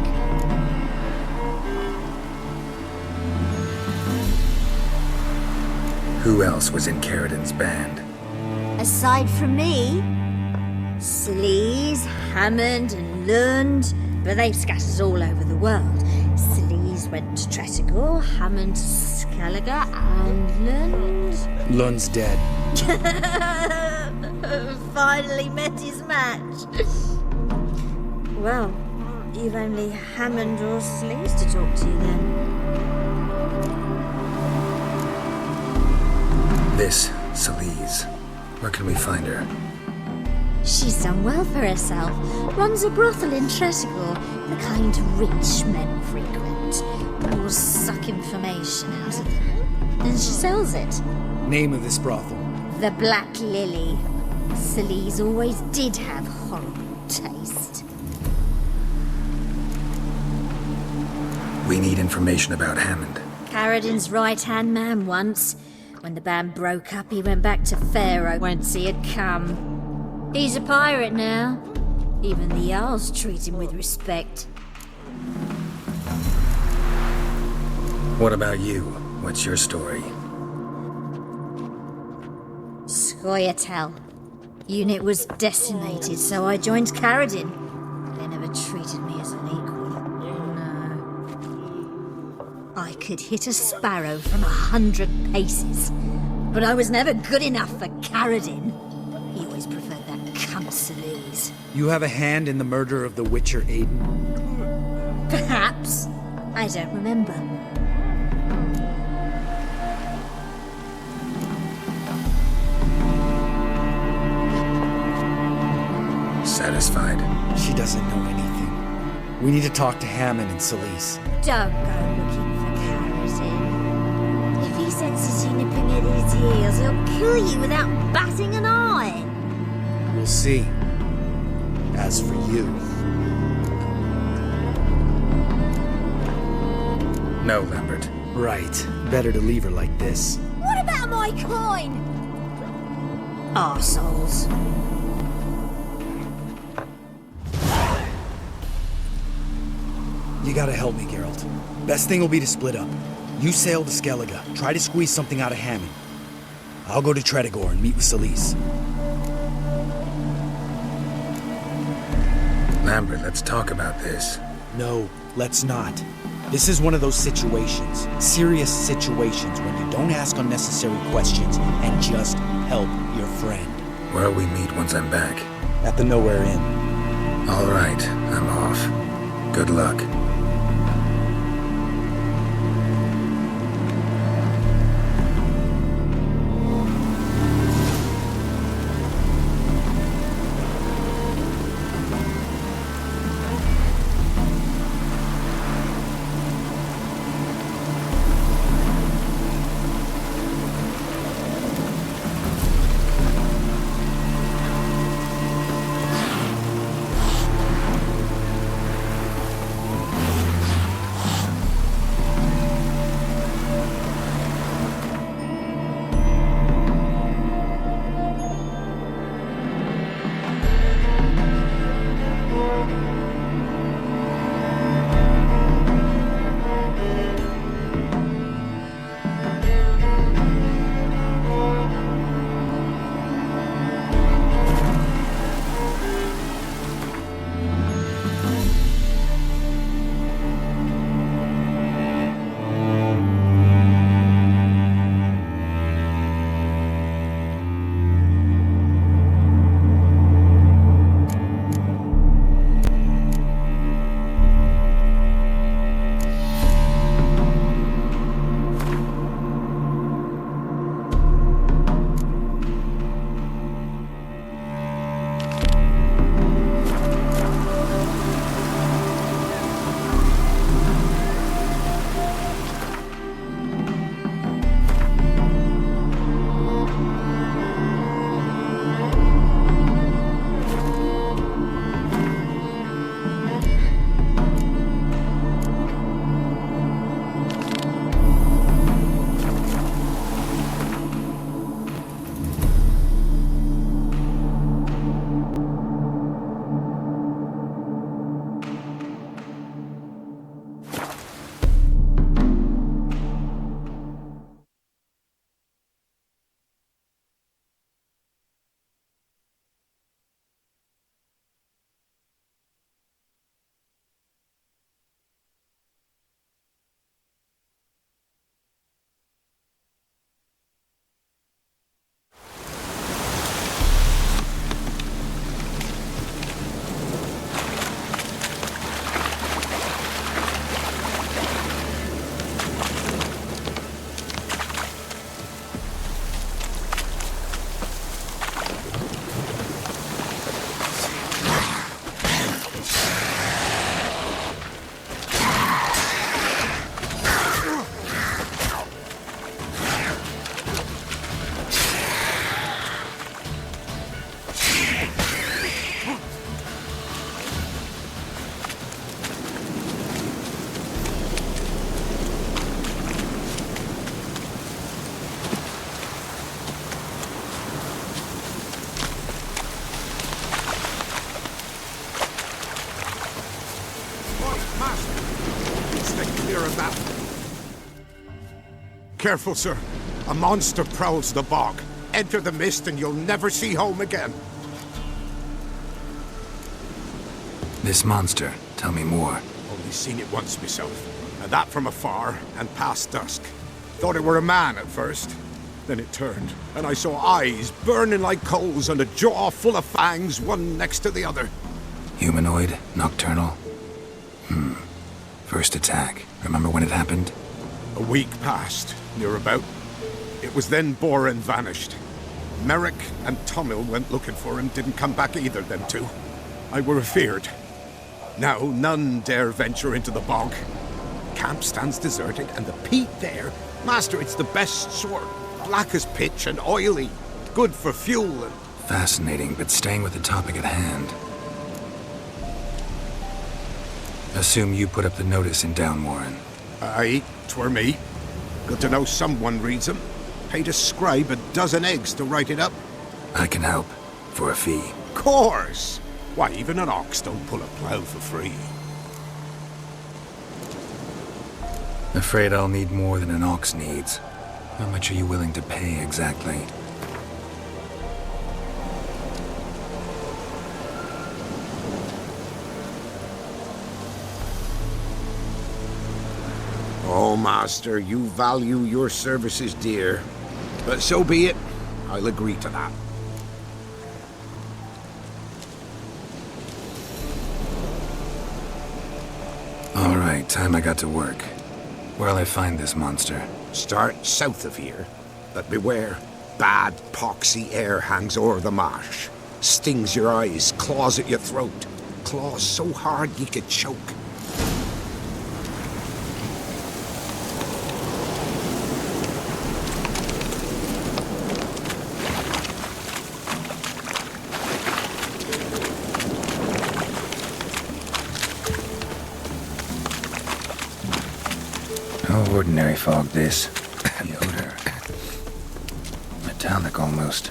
Who else was in Karadin's band? Aside from me, Sleaze, Hammond and Lund, but they've scattered all over the world. Sleaze went to Tretogor, Hammond to Skellige, and Lund... Lund's dead. Finally met his match. Well, you've only Hammond or Sleaze to talk to then. This, Sleaze. Where can we find her? She's done well for herself. Runs a brothel in Tretogor, the kind rich men frequent. Will suck information out of them. Then she sells it. Name of this brothel? The Black Lily. Sleaze always did have horrible taste. We need information about Hammond. Karadin's right-hand man once. When the band broke up, he went back to Pharaoh whence he had come. He's a pirate now. Even the Jarls treat him with respect. What about you? What's your story? Scoia'tael. Unit was decimated, so I joined Karadin. They never treated me as an equal. No. I could hit a sparrow from 100 paces, but I was never good enough for Karadin. He always preferred that cunt Sleaze. You have a hand in the murder of the Witcher Aiden? Perhaps. I don't remember. Satisfied? She doesn't know anything. We need to talk to Hammond and Sleaze. Don't go looking for Karadin. If he senses you nipping at his heels, he'll kill you without batting an eye. We'll see. As for you... No, Lambert. Right. Better to leave her like this. What about my coin? Arseholes. You gotta help me, Geralt. Best thing will be to split up. You sail to Skellige, try to squeeze something out of Hammond. I'll go to Tretogor and meet with Sleaze. Lambert, let's talk about this. No, let's not. This is one of those situations, serious situations, when you don't ask unnecessary questions and just help your friend. Where'll we meet once I'm back? At the Nowhere Inn. All right, I'm off. Good luck. clear of that. Careful, sir. A monster prowls the bog. Enter the mist and you'll never see home again. This monster, tell me more. Only seen it once myself, and that from afar and past dusk. Thought it were a man at first. Then it turned, and I saw eyes burning like coals and a jaw full of fangs, one next to the other. Humanoid? Nocturnal? First attack. Remember when it happened? A week passed, near about. It was then Boren vanished. Merrick and Tomil went looking for him, didn't come back either, them two. I were afeard. Now none dare venture into the bog. Camp stands deserted, and the peat there, master, it's the best sort. Black as pitch and oily. Good for fuel and... Fascinating, but staying with the topic at hand. Assume you put up the notice in Downwarren. Aye, 'twere me. Good to know someone reads them. Paid a scribe a dozen eggs to write it up. I can help. For a fee. Course! Why, even an ox don't pull a plough for free. Afraid I'll need more than an ox needs. How much are you willing to pay exactly? Oh, master, you value your services dear. But so be it. I'll agree to that. All right, time I got to work. Where'll I find this monster? Start south of here. But beware. Bad, poxy air hangs o'er the marsh. Stings your eyes, claws at your throat. Claws so hard ye could choke. No ordinary fog, this. The odor. Metallic almost.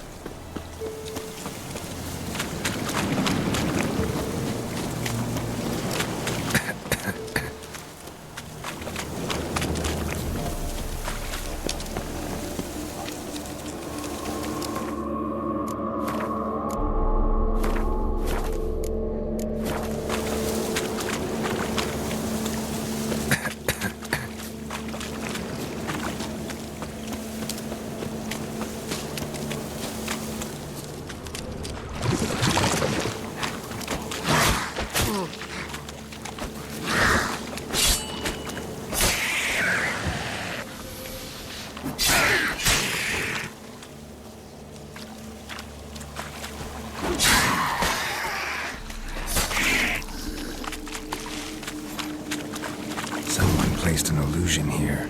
Placed an illusion here.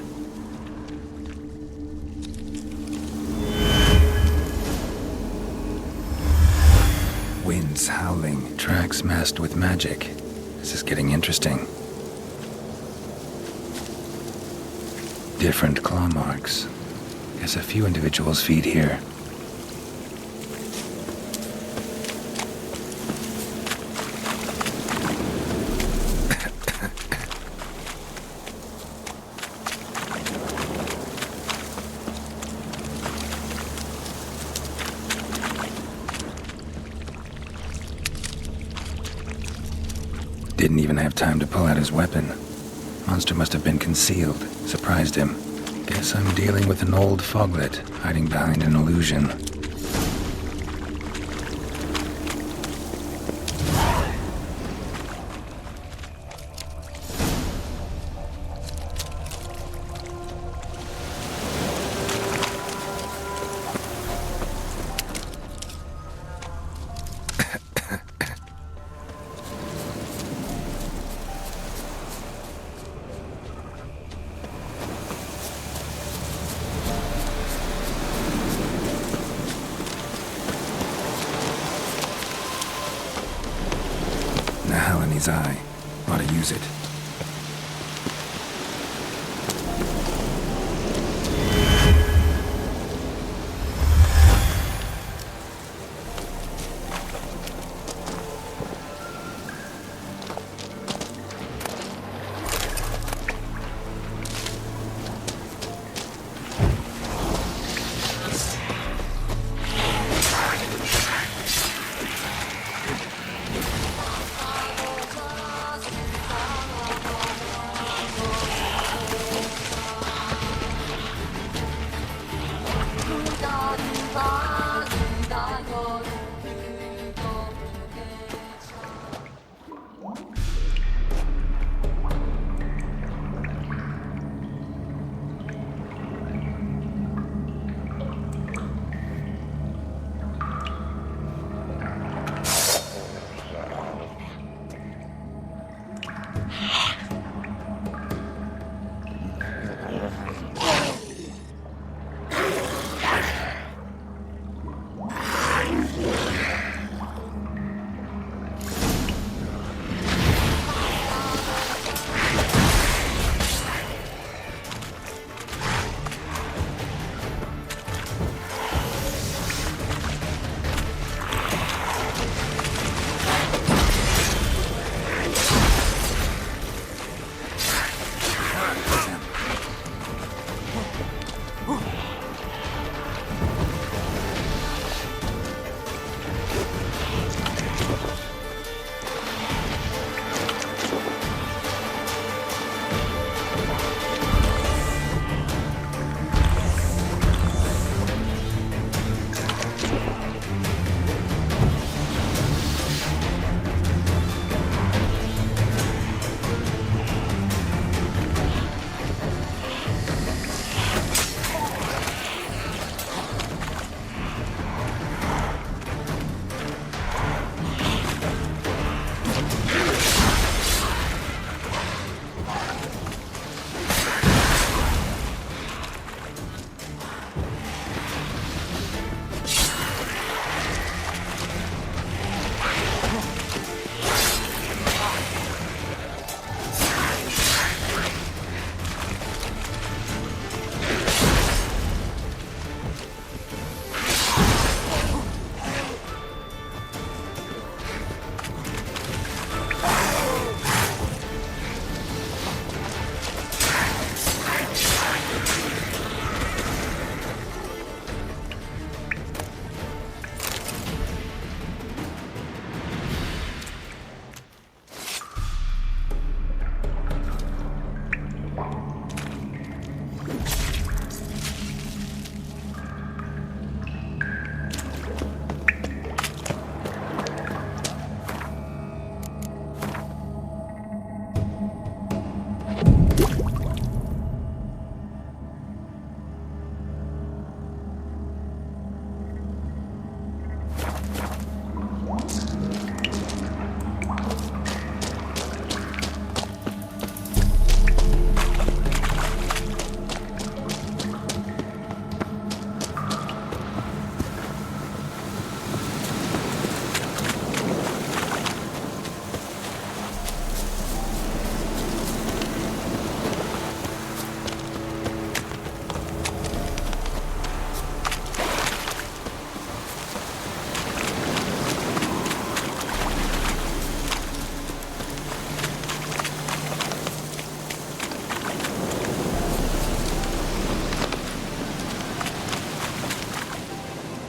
Winds howling, tracks masked with magic. This is getting interesting. Different claw marks. Guess a few individuals feed here. Didn't even have time to pull out his weapon. Monster must have been concealed. Surprised him. Guess I'm dealing with an old foglet, hiding behind an illusion. His eye. Ought to use it.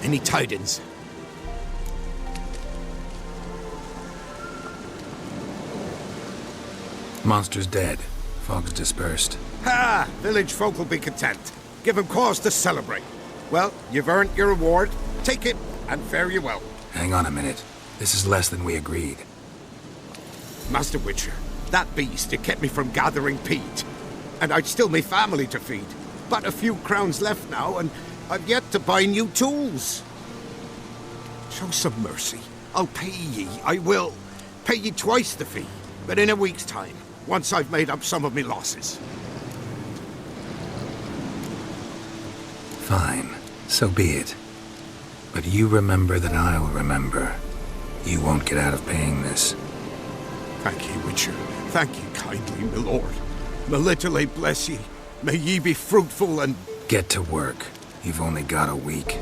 Any tidings? Monster's dead. Fog's dispersed. Ha! Village folk will be content. Give 'em cause to celebrate. Well, you've earned your reward. Take it, and fare you well. Hang on a minute. This is less than we agreed. Master Witcher, that beast, it kept me from gathering peat. And I'd still me family to feed. But a few crowns left now, and I've yet to buy new tools. Show some mercy. I'll pay ye. I will. Pay ye twice the fee, but in a week's time, once I've made up some of me losses. Fine. So be it. But you remember that I'll remember. You won't get out of paying this. Thank ye, Witcher. Thank ye kindly, my lord. Melitele bless ye. May ye be fruitful and... Get to work. You've only got a week.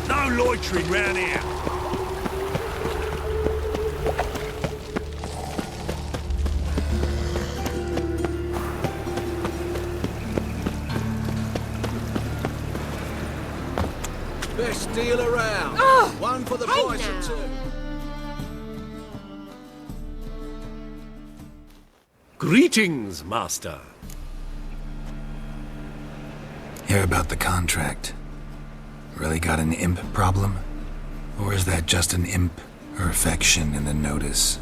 No loitering round here. Best deal around. Oh, one for the hey price now. of two. Greetings, Master. Hear about the contract. Really got an imp problem? Or is that just an imp or affection in the notice?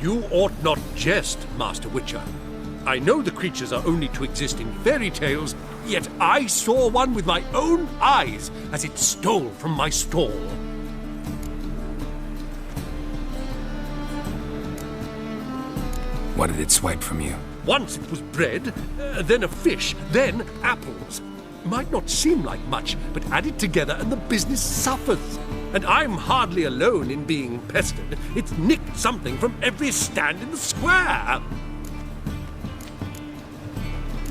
You ought not jest, Master Witcher. I know the creatures are only to exist in fairy tales, yet I saw one with my own eyes as it stole from my stall. What did it swipe from you? Once it was bread, then a fish, then apples. Might not seem like much, but add it together and the business suffers. And I'm hardly alone in being pestered. It's nicked something from every stand in the square.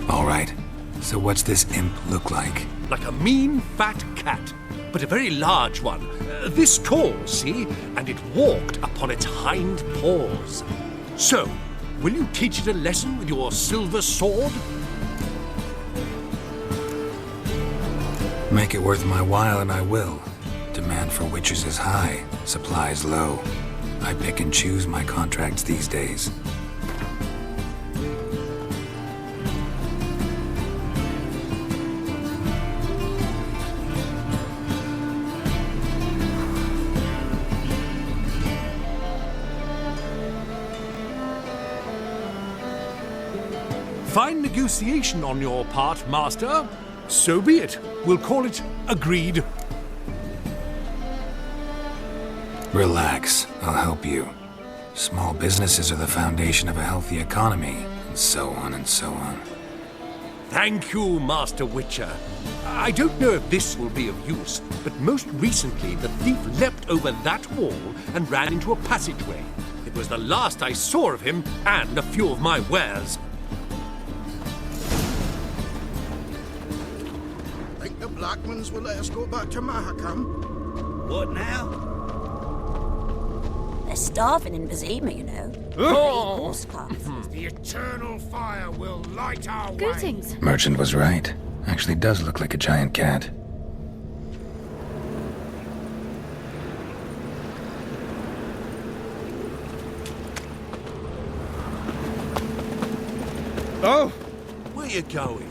All right. So what's this imp look like? Like a mean, fat cat, but a very large one. This tall, see? And it walked upon its hind paws. So, will you teach it a lesson with your silver sword? Make it worth my while and I will. Demand for witches is high, supplies low. I pick and choose my contracts these days. Fine negotiation on your part, Master. So be it. We'll call it agreed. Relax, I'll help you. Small businesses are the foundation of a healthy economy, and so on and so on. Thank you, Master Witcher. I don't know if this will be of use, but most recently the thief leapt over that wall and ran into a passageway. It was the last I saw of him and a few of my wares. Think the Blackmans will let us go back to Mahakam? What now? They're starving in Vizima, you know. Oh. The eternal fire will light our way. Merchant was right. Actually does look like a giant cat. Oh! Where you going?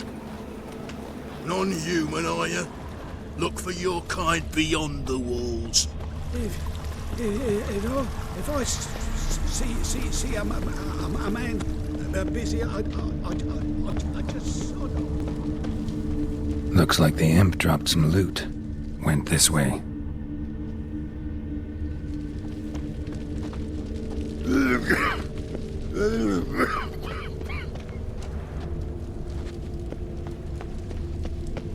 Non-human, are you? Look for your kind beyond the walls. If I see a man busy, I just sort of... Looks like the imp dropped some loot. Went this way.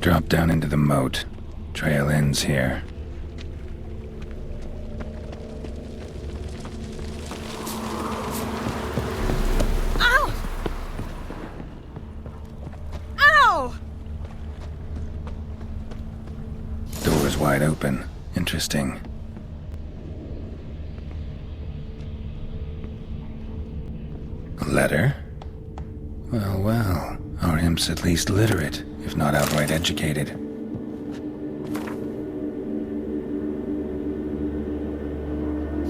Drop down into the moat. Trail ends here. Door's wide open. Interesting. A letter? Well, well. Our imp's at least literate, if not outright educated.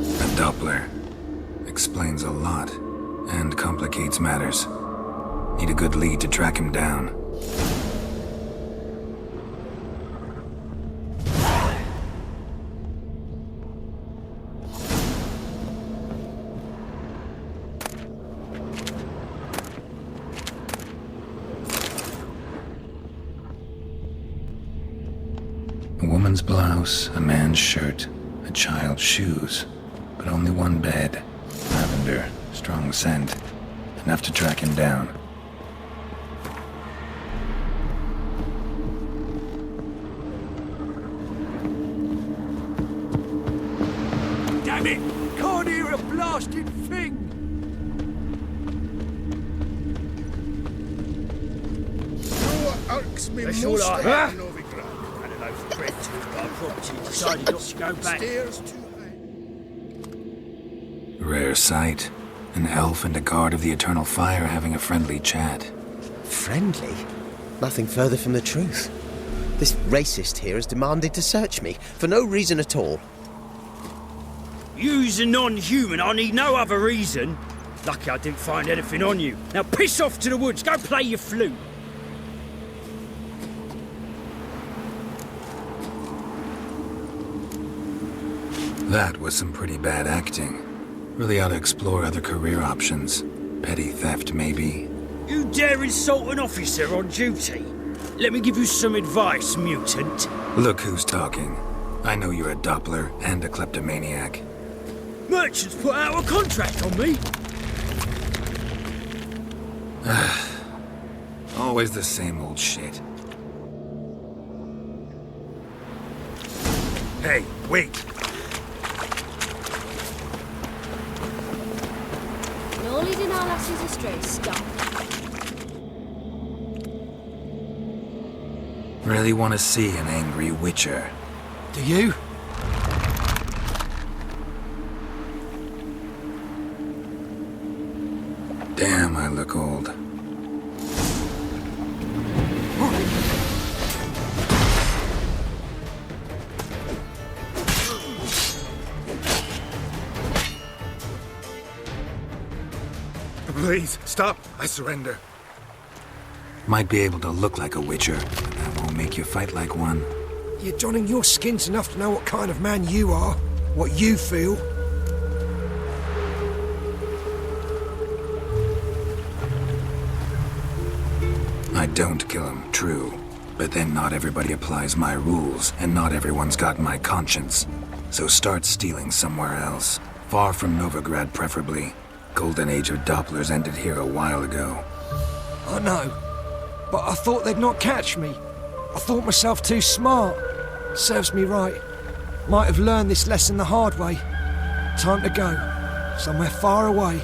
A Doppler. Explains a lot, and complicates matters. Need a good lead to track him down. A woman's blouse, a man's shirt, a child's shoes, but only one bed. Lavender, strong scent, enough to track him down. Damn it! Can't hear a blasted thing! No irks me That's most all of right. Novigrad. Had a loaf of bread too, but I promised you decided not to go back. Stairs too Rare sight. An elf and a guard of the Eternal Fire having a friendly chat. Friendly? Nothing further from the truth. This racist here has demanded to search me, for no reason at all. You's a non-human, I need no other reason. Lucky I didn't find anything on you. Now piss off to the woods, go play your flute. That was some pretty bad acting. Really ought to explore other career options. Petty theft, maybe. You dare insult an officer on duty? Let me give you some advice, mutant. Look who's talking. I know you're a Doppler and a kleptomaniac. Merchants put out a contract on me. Always the same old shit. Hey, wait! No leading our lasses astray, stop. Really want to see an angry witcher. Do you? Damn, I look old. Please, stop. I surrender. Might be able to look like a witcher, but that won't make you fight like one. You're donning your skins enough to know what kind of man you are, what you feel. I don't kill him, true. But then not everybody applies my rules, and not everyone's got my conscience. So start stealing somewhere else. Far from Novigrad, preferably. Golden age of Dopplers ended here a while ago. I know, but I thought they'd not catch me. I thought myself too smart. Serves me right. Might have learned this lesson the hard way. Time to go. Somewhere far away.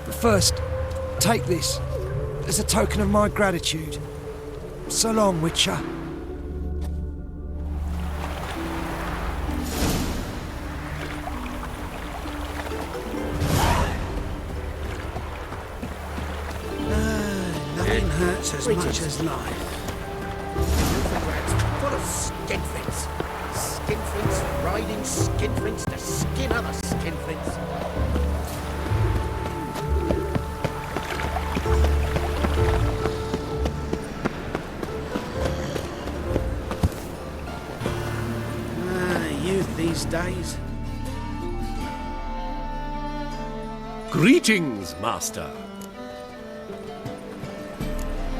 But first, take this as a token of my gratitude. So long, Witcher. Nothing hurts as much as life. Full of skinflints. Skinflints riding skinflints to skin other skinflints. Youth these days. Greetings, Master.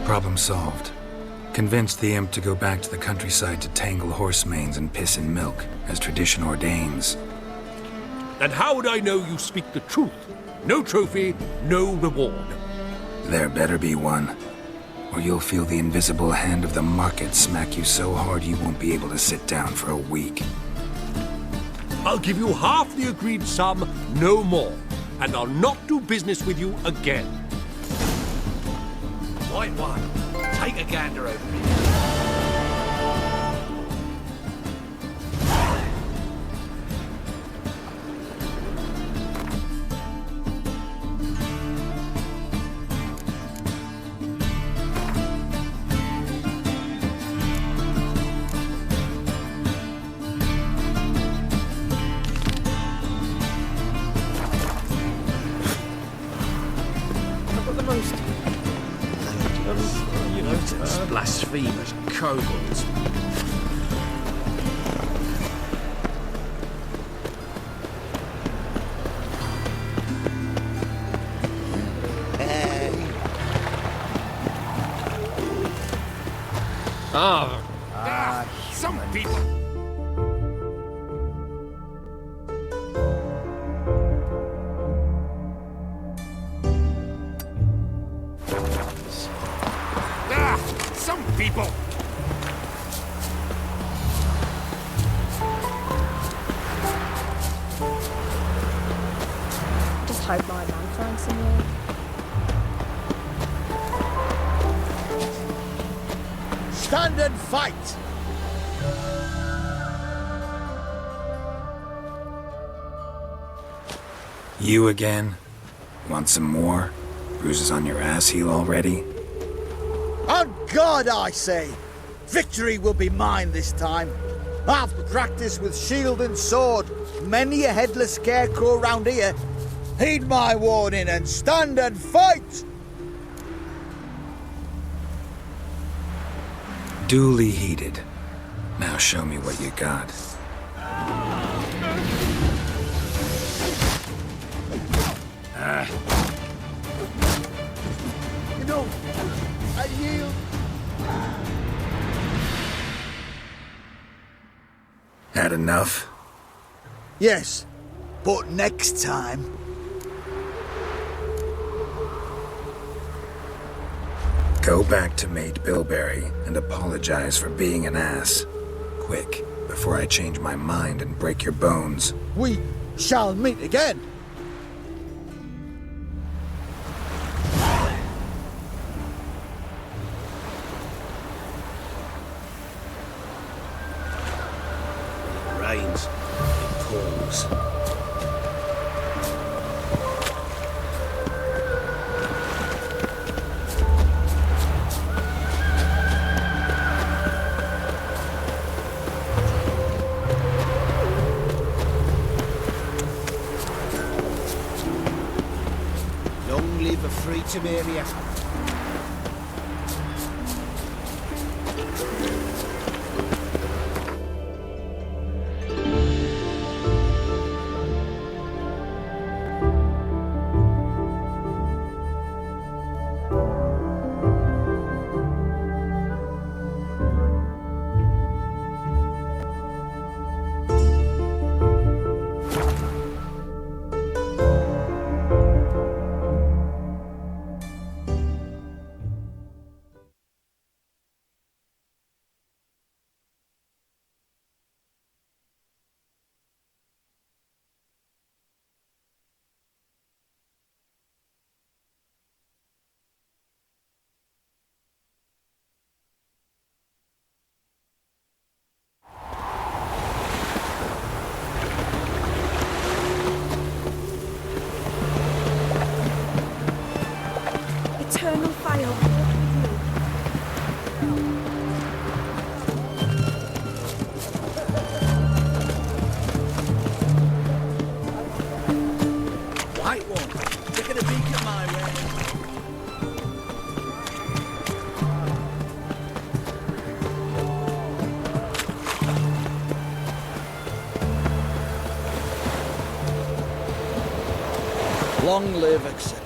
Problem solved. Convinced the imp to go back to the countryside to tangle horse manes and piss in milk, as tradition ordains. And how would I know you speak the truth? No trophy, no reward. There better be one, or you'll feel the invisible hand of the market smack you so hard you won't be able to sit down for a week. I'll give you half the agreed sum, no more. And I'll not do business with you again. White one, take a gander over me. Blasphemous kobolds. Some people. Some people. Just hope my man finds some way. Stand and fight! You again? Want some more? Bruises on your ass heel already? On God, I say! Victory will be mine this time. I've practiced with shield and sword. Many a headless scarecrow round here. Heed my warning and stand and fight! Duly heeded. Now show me what you got. You know, I yield. Had enough? Yes, but next time. Go back to Maid Bilberry and apologize for being an ass. Quick, before I change my mind and break your bones. We shall meet again. It rains. It pours. Long live a free Temeria. Eternal fire walk with you. White one, taking a peek at my way. Long live acceptance.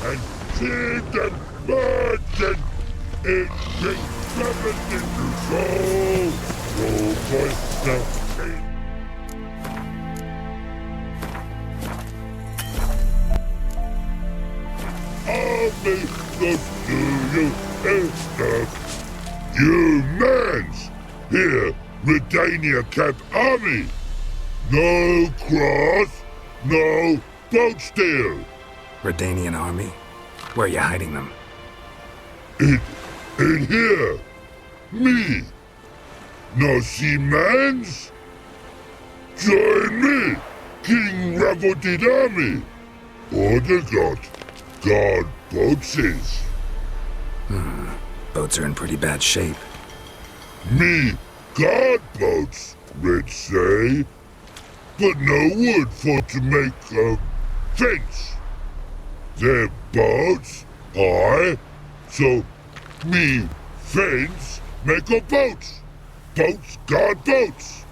And seed and virgin, it brings everything to soul. Oh boy, now. Army, the do you enough? You mans, here, Redania Camp Army. No cross, no boat steal. Redanian army? Where are you hiding them? In here. Me. No see mans? Join me, King Ravodid army. Order God boatses. Boats are in pretty bad shape. Me, God boats, Red say. But no wood for to make a fence. Their boats, aye. So, me fence make a boats. Boats, God boats.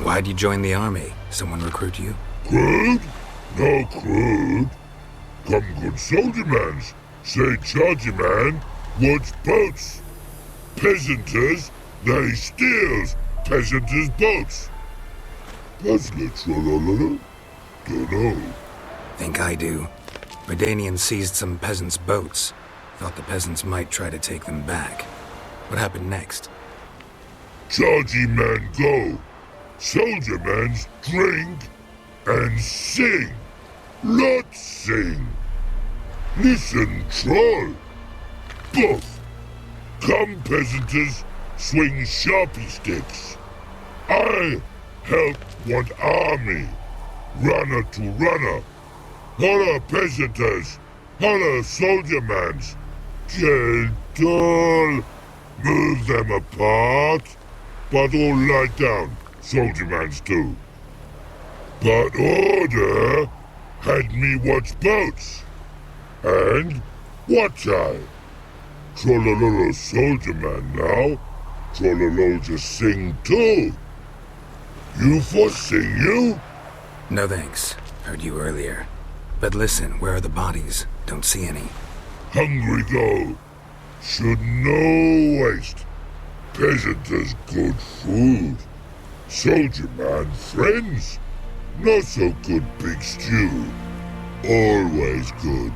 Why'd you join the army? Someone recruit you? Crude? No crude. Come good soldier mans. Say charger man wants boats. Peasanters, they steals peasanters' boats. That's literal, dunno. Think I do. Redanians seized some peasants' boats. Thought the peasants might try to take them back. What happened next? Chargy man go. Soldier mans drink and sing. Lot sing. Listen, troll. Both. Come, peasanters, swing sharpie sticks. I help one army. runner to runner. Holla peasanters, holla soldiermans. Gentle, move them apart, but all lie down, soldiermans do. But order had me watch boats, and watch I. Trollololo soldierman now, Trollolo just sing too. You for sing you? No thanks. Heard you earlier. But listen, where are the bodies? Don't see any. Hungry go. Should no waste. Peasanters good food. Soldier man friends. Not so good big stew. Always good.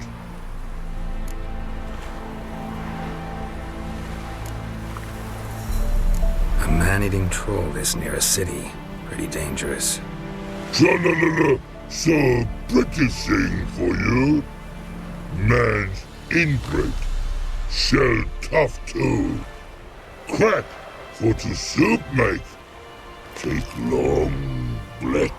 A man-eating troll is near a city. Pretty dangerous. Tra-la-la-la. So British thing for you. Man's inbred. Shell tough too. Crack for to soup make. Take long blick.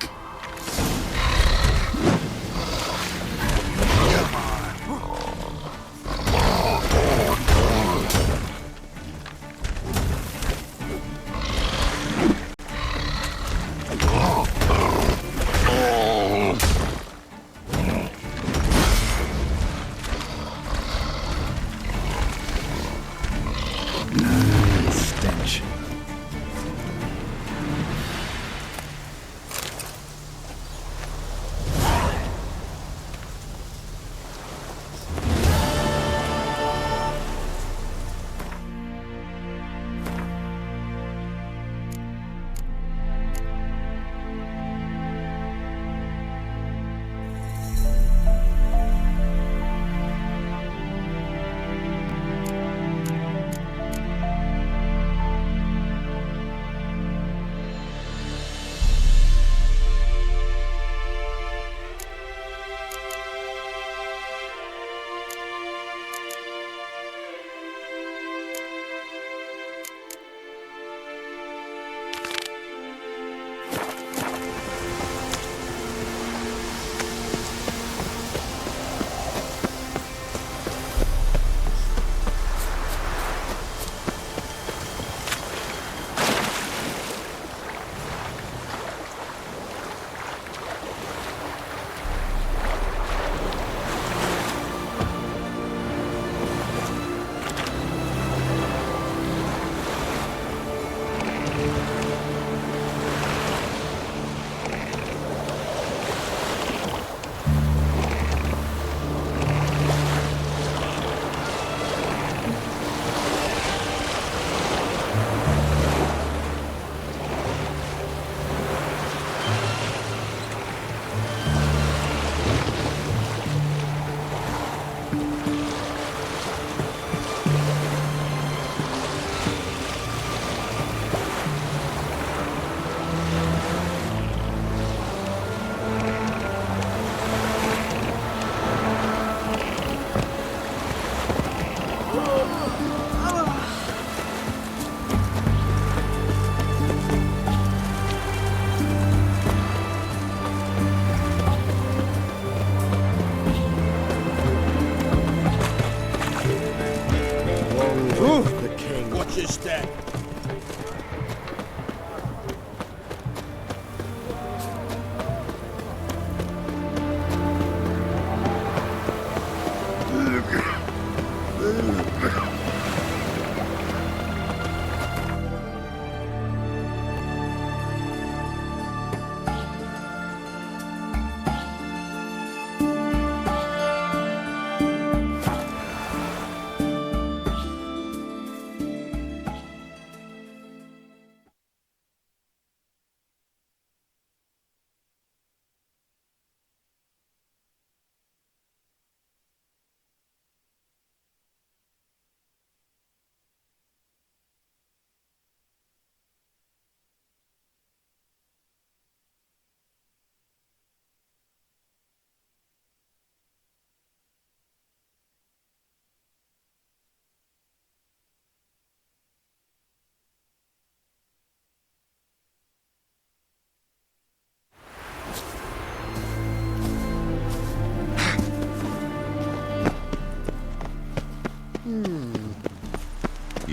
Stench.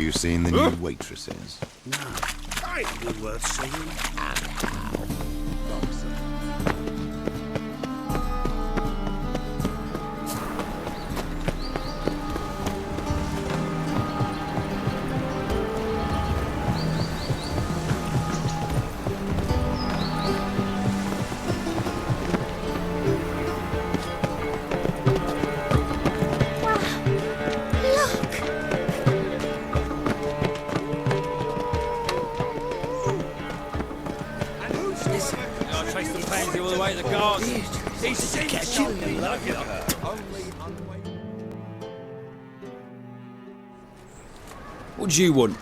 you seen the new waitresses? No. Ain't good worth seeing. And how? I'll trace the pansy all the way to the guards. He's catching me. Look at her. What do you want?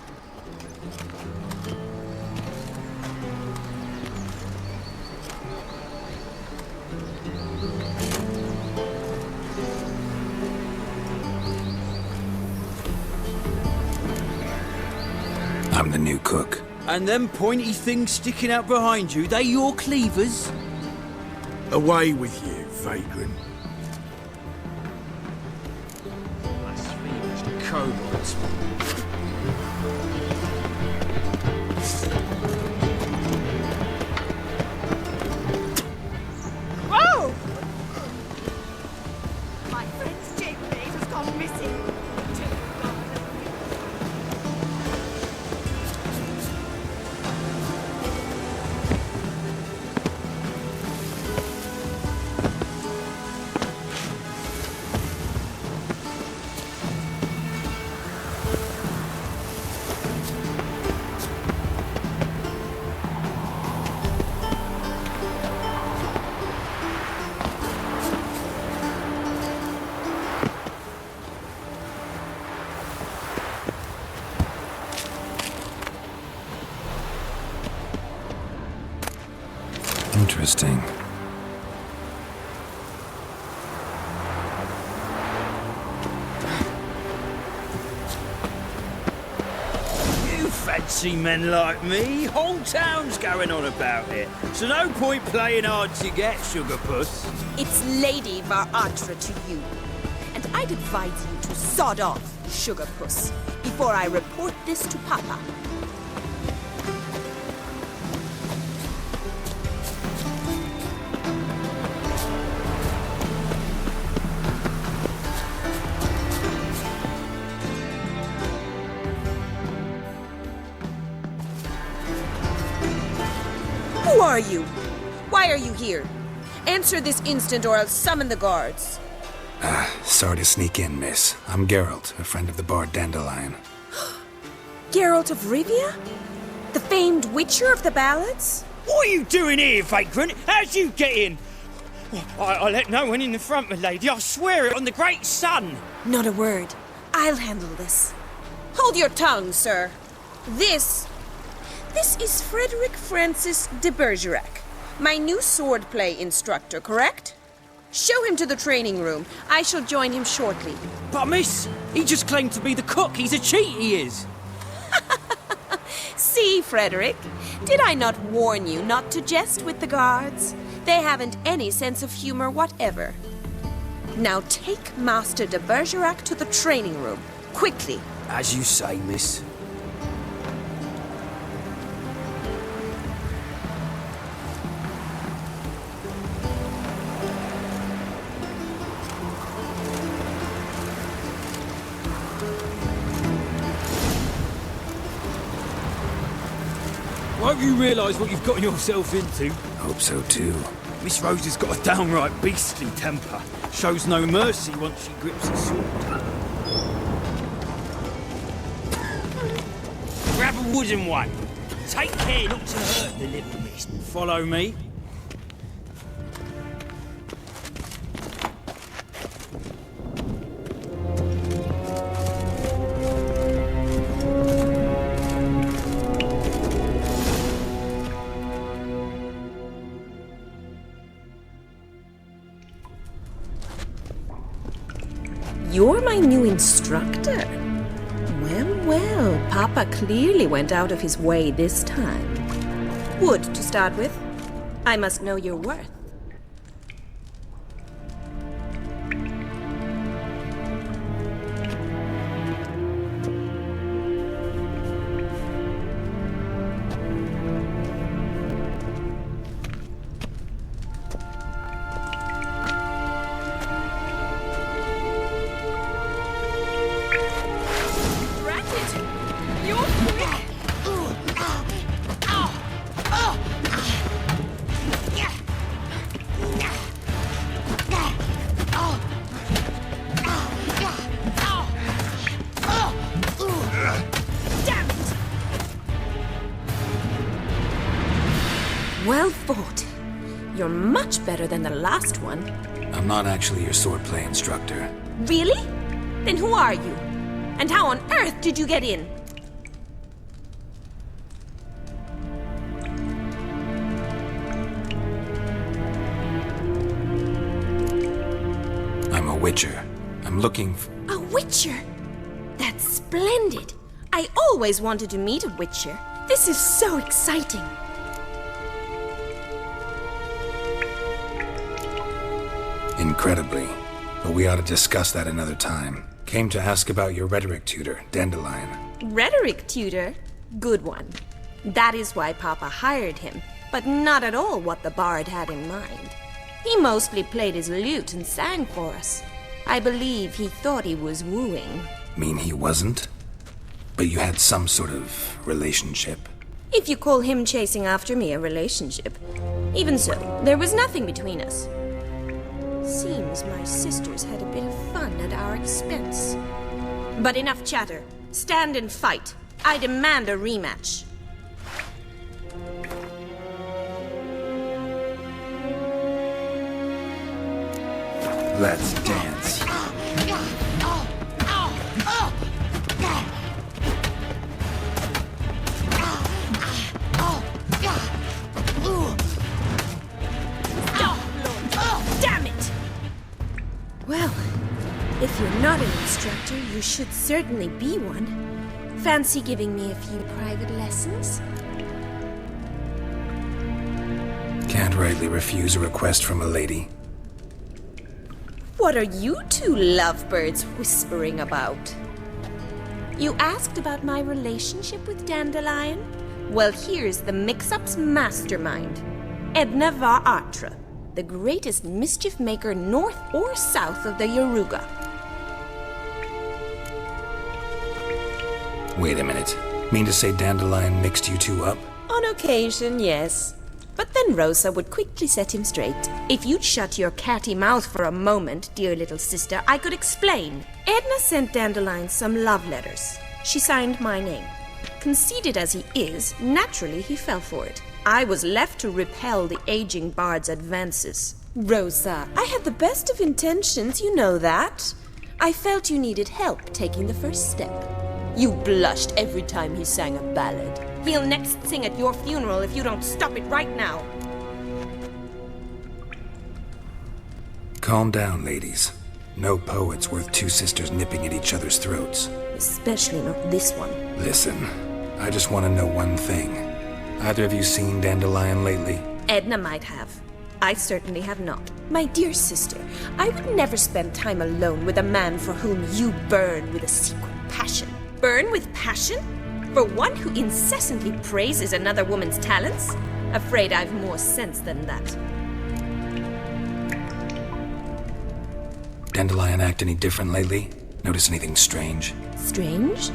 I'm the new cook. And them pointy things sticking out behind you, they your cleavers? Away with you, vagrant. Blasphemous kobolds. Whoa! My friend's chambermaid has gone missing. Interesting. You fancy men like me? Whole town's going on about it. So no point playing hard to get, sugar puss. It's Lady Var-Atra to you. And I'd advise you to sod off, sugar puss, before I report this to Papa. Who are you? Why are you here? Answer this instant or I'll summon the guards. Sorry to sneak in, miss. I'm Geralt, a friend of the bard Dandelion. Geralt of Rivia? The famed witcher of the ballads? What are you doing here, vagrant? How'd you get in? I let no one in the front, my lady. I swear it on the great sun. Not a word. I'll handle this. Hold your tongue, sir. This is Frederick Francis de Bergerac, my new swordplay instructor, correct? Show him to the training room. I shall join him shortly. But miss, he just claimed to be the cook. He's a cheat, he is. See, Frederick, did I not warn you not to jest with the guards? They haven't any sense of humor whatever. Now take Master de Bergerac to the training room, quickly. As you say, miss. I hope you realise what you've gotten yourself into. Hope so too. Miss Rose has got a downright beastly temper. Shows no mercy once she grips a sword. Grab a wooden one. Take care not to hurt the little miss. Follow me. You're my new instructor? Well, Papa clearly went out of his way this time. Wood, to start with. I must know your worth. Well fought. You're much better than the last one. I'm not actually your swordplay instructor. Really? Then who are you? And how on earth did you get in? I'm a witcher. I'm looking for... A witcher? That's splendid. I always wanted to meet a witcher. This is so exciting. Incredibly. But we ought to discuss that another time. Came to ask about your rhetoric tutor, Dandelion. Rhetoric tutor? Good one. That is why Papa hired him, but not at all what the bard had in mind. He mostly played his lute and sang for us. I believe he thought he was wooing. Mean he wasn't? But you had some sort of relationship? If you call him chasing after me a relationship. Even so, there was nothing between us. Seems my sisters had a bit of fun at our expense. But enough chatter. Stand and fight. I demand a rematch. Let's dance. Damn it! Well, if you're not an instructor, you should certainly be one. Fancy giving me a few private lessons? Can't rightly refuse a request from a lady. What are you two lovebirds whispering about? You asked about my relationship with Dandelion? Well, here's the mix-up's mastermind. Edna var Atra, the greatest mischief maker north or south of the Yaruga. Wait a minute. Mean to say Dandelion mixed you two up? On occasion, yes. But then Rosa would quickly set him straight. If you'd shut your catty mouth for a moment, dear little sister, I could explain. Edna sent Dandelion some love letters. She signed my name. Conceited as he is, naturally he fell for it. I was left to repel the aging bard's advances. Rosa, I had the best of intentions, you know that. I felt you needed help taking the first step. You blushed every time he sang a ballad. He'll next sing at your funeral if you don't stop it right now. Calm down, ladies. No poet's worth two sisters nipping at each other's throats. Especially not this one. Listen, I just want to know one thing. Either of you seen Dandelion lately? Edna might have. I certainly have not. My dear sister, I would never spend time alone with a man for whom you burn with a secret passion. Burn with passion? For one who incessantly praises another woman's talents? Afraid I've more sense than that. Dandelion act any different lately? Notice anything strange? Strange?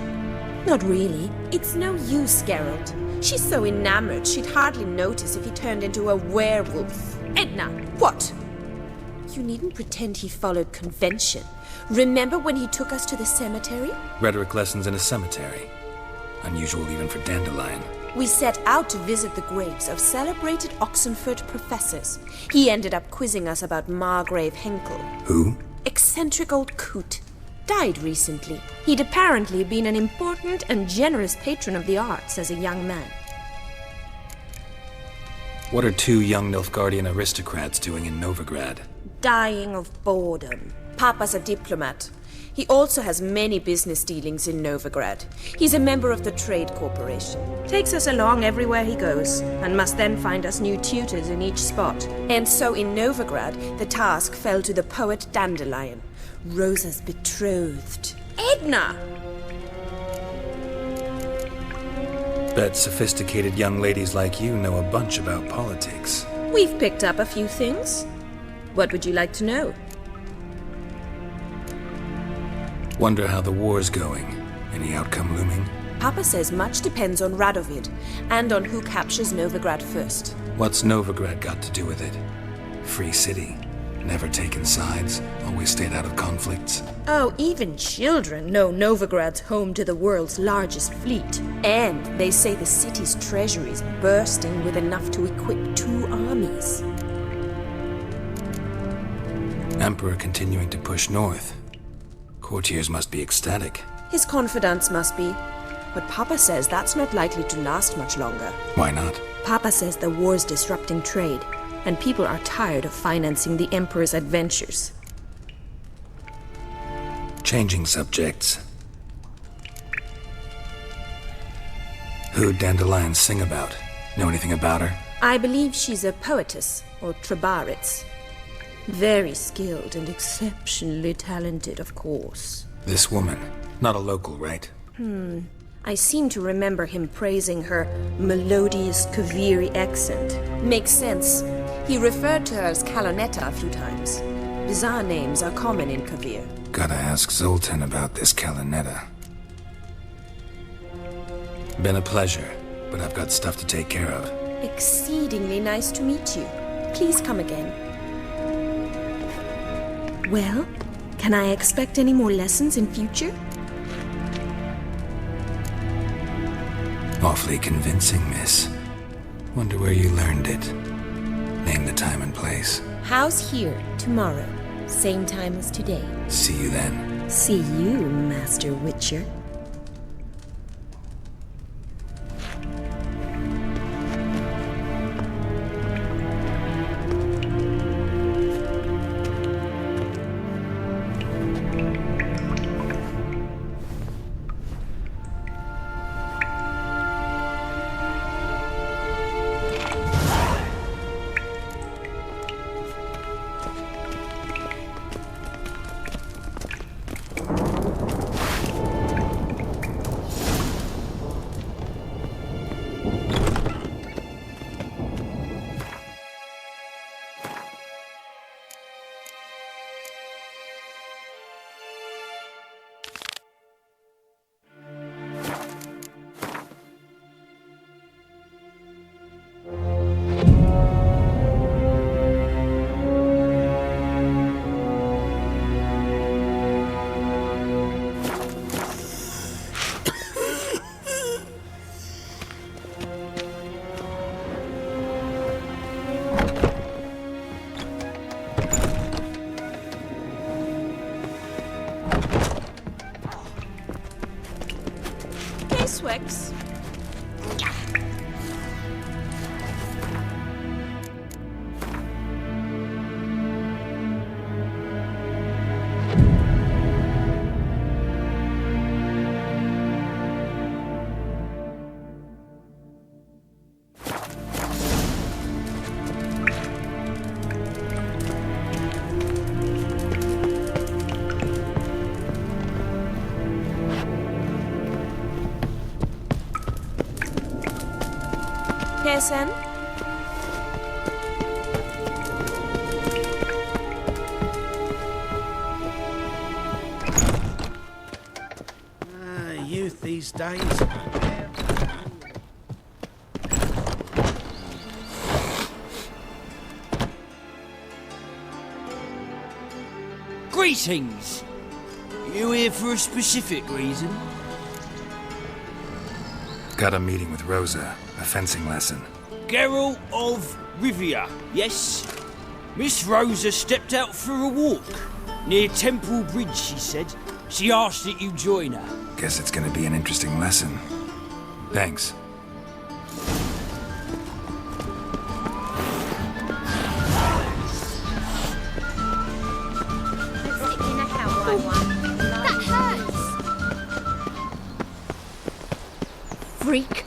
Not really. It's no use, Geralt. She's so enamored she'd hardly notice if he turned into a werewolf. Edna, what? You needn't pretend he followed convention. Remember when he took us to the cemetery? Rhetoric lessons in a cemetery. Unusual even for Dandelion. We set out to visit the graves of celebrated Oxenford professors. He ended up quizzing us about Margrave Henkel. Who? Eccentric old coot. Died recently. He'd apparently been an important and generous patron of the arts as a young man. What are two young Nilfgaardian aristocrats doing in Novigrad? Dying of boredom. Papa's a diplomat. He also has many business dealings in Novigrad. He's a member of the Trade Corporation. Takes us along everywhere he goes, and must then find us new tutors in each spot. And so in Novigrad, the task fell to the poet Dandelion, Rosa's betrothed. Edna! Bet sophisticated young ladies like you know a bunch about politics. We've picked up a few things. What would you like to know? Wonder how the war's going. Any outcome looming? Papa says much depends on Radovid, and on who captures Novigrad first. What's Novigrad got to do with it? Free city. Never taken sides, always stayed out of conflicts. Oh, even children know Novigrad's home to the world's largest fleet. And they say the city's treasury is bursting with enough to equip 2 armies. Emperor continuing to push north. Courtiers must be ecstatic. His confidants must be. But Papa says that's not likely to last much longer. Why not? Papa says the war's disrupting trade, and people are tired of financing the Emperor's adventures. Changing subjects. Who'd Dandelion sing about? Know anything about her? I believe she's a poetess, or Trebaritz. Very skilled and exceptionally talented, of course. This woman. Not a local, right? I seem to remember him praising her melodious Kaviri accent. Makes sense. He referred to her as Kalonetta a few times. Bizarre names are common in Kavir. Gotta ask Zoltan about this Kalonetta. Been a pleasure, but I've got stuff to take care of. Exceedingly nice to meet you. Please come again. Well, can I expect any more lessons in future? Awfully convincing, miss. Wonder where you learned it. Name the time and place. House here, tomorrow. Same time as today. See you then. See you, Master Witcher. Swix. Sen? Youth these days. Greetings! You here for a specific reason? Got a meeting with Rosa. A fencing lesson. Geralt of Rivia, yes? Miss Rosa stepped out for a walk. Near Temple Bridge, she said. She asked that you join her. Guess it's gonna be an interesting lesson. Thanks. That hurts! Freak.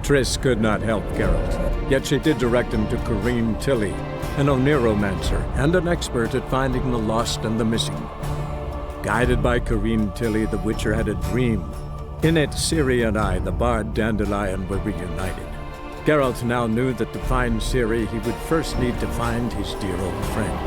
Triss could not help Geralt, yet she did direct him to Corrine Tilly, an Oniromancer and an expert at finding the lost and the missing. Guided by Corrine Tilly, the Witcher had a dream. In it, Ciri and I, the bard Dandelion, were reunited. Geralt now knew that to find Ciri, he would first need to find his dear old friend.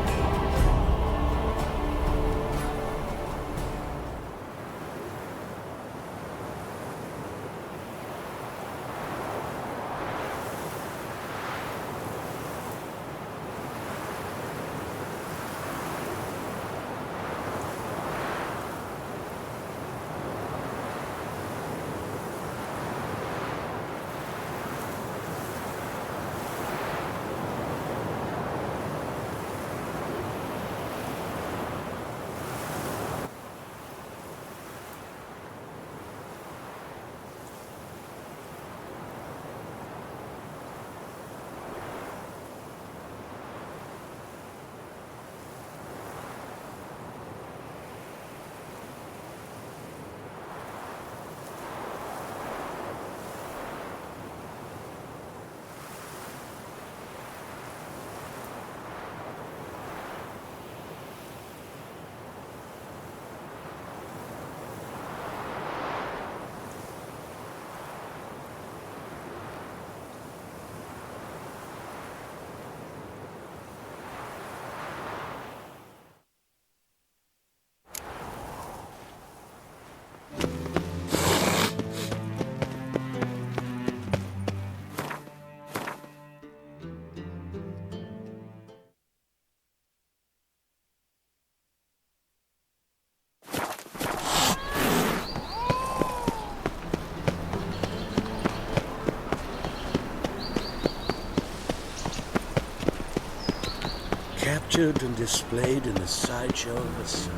Captured and displayed in the sideshow of the sun.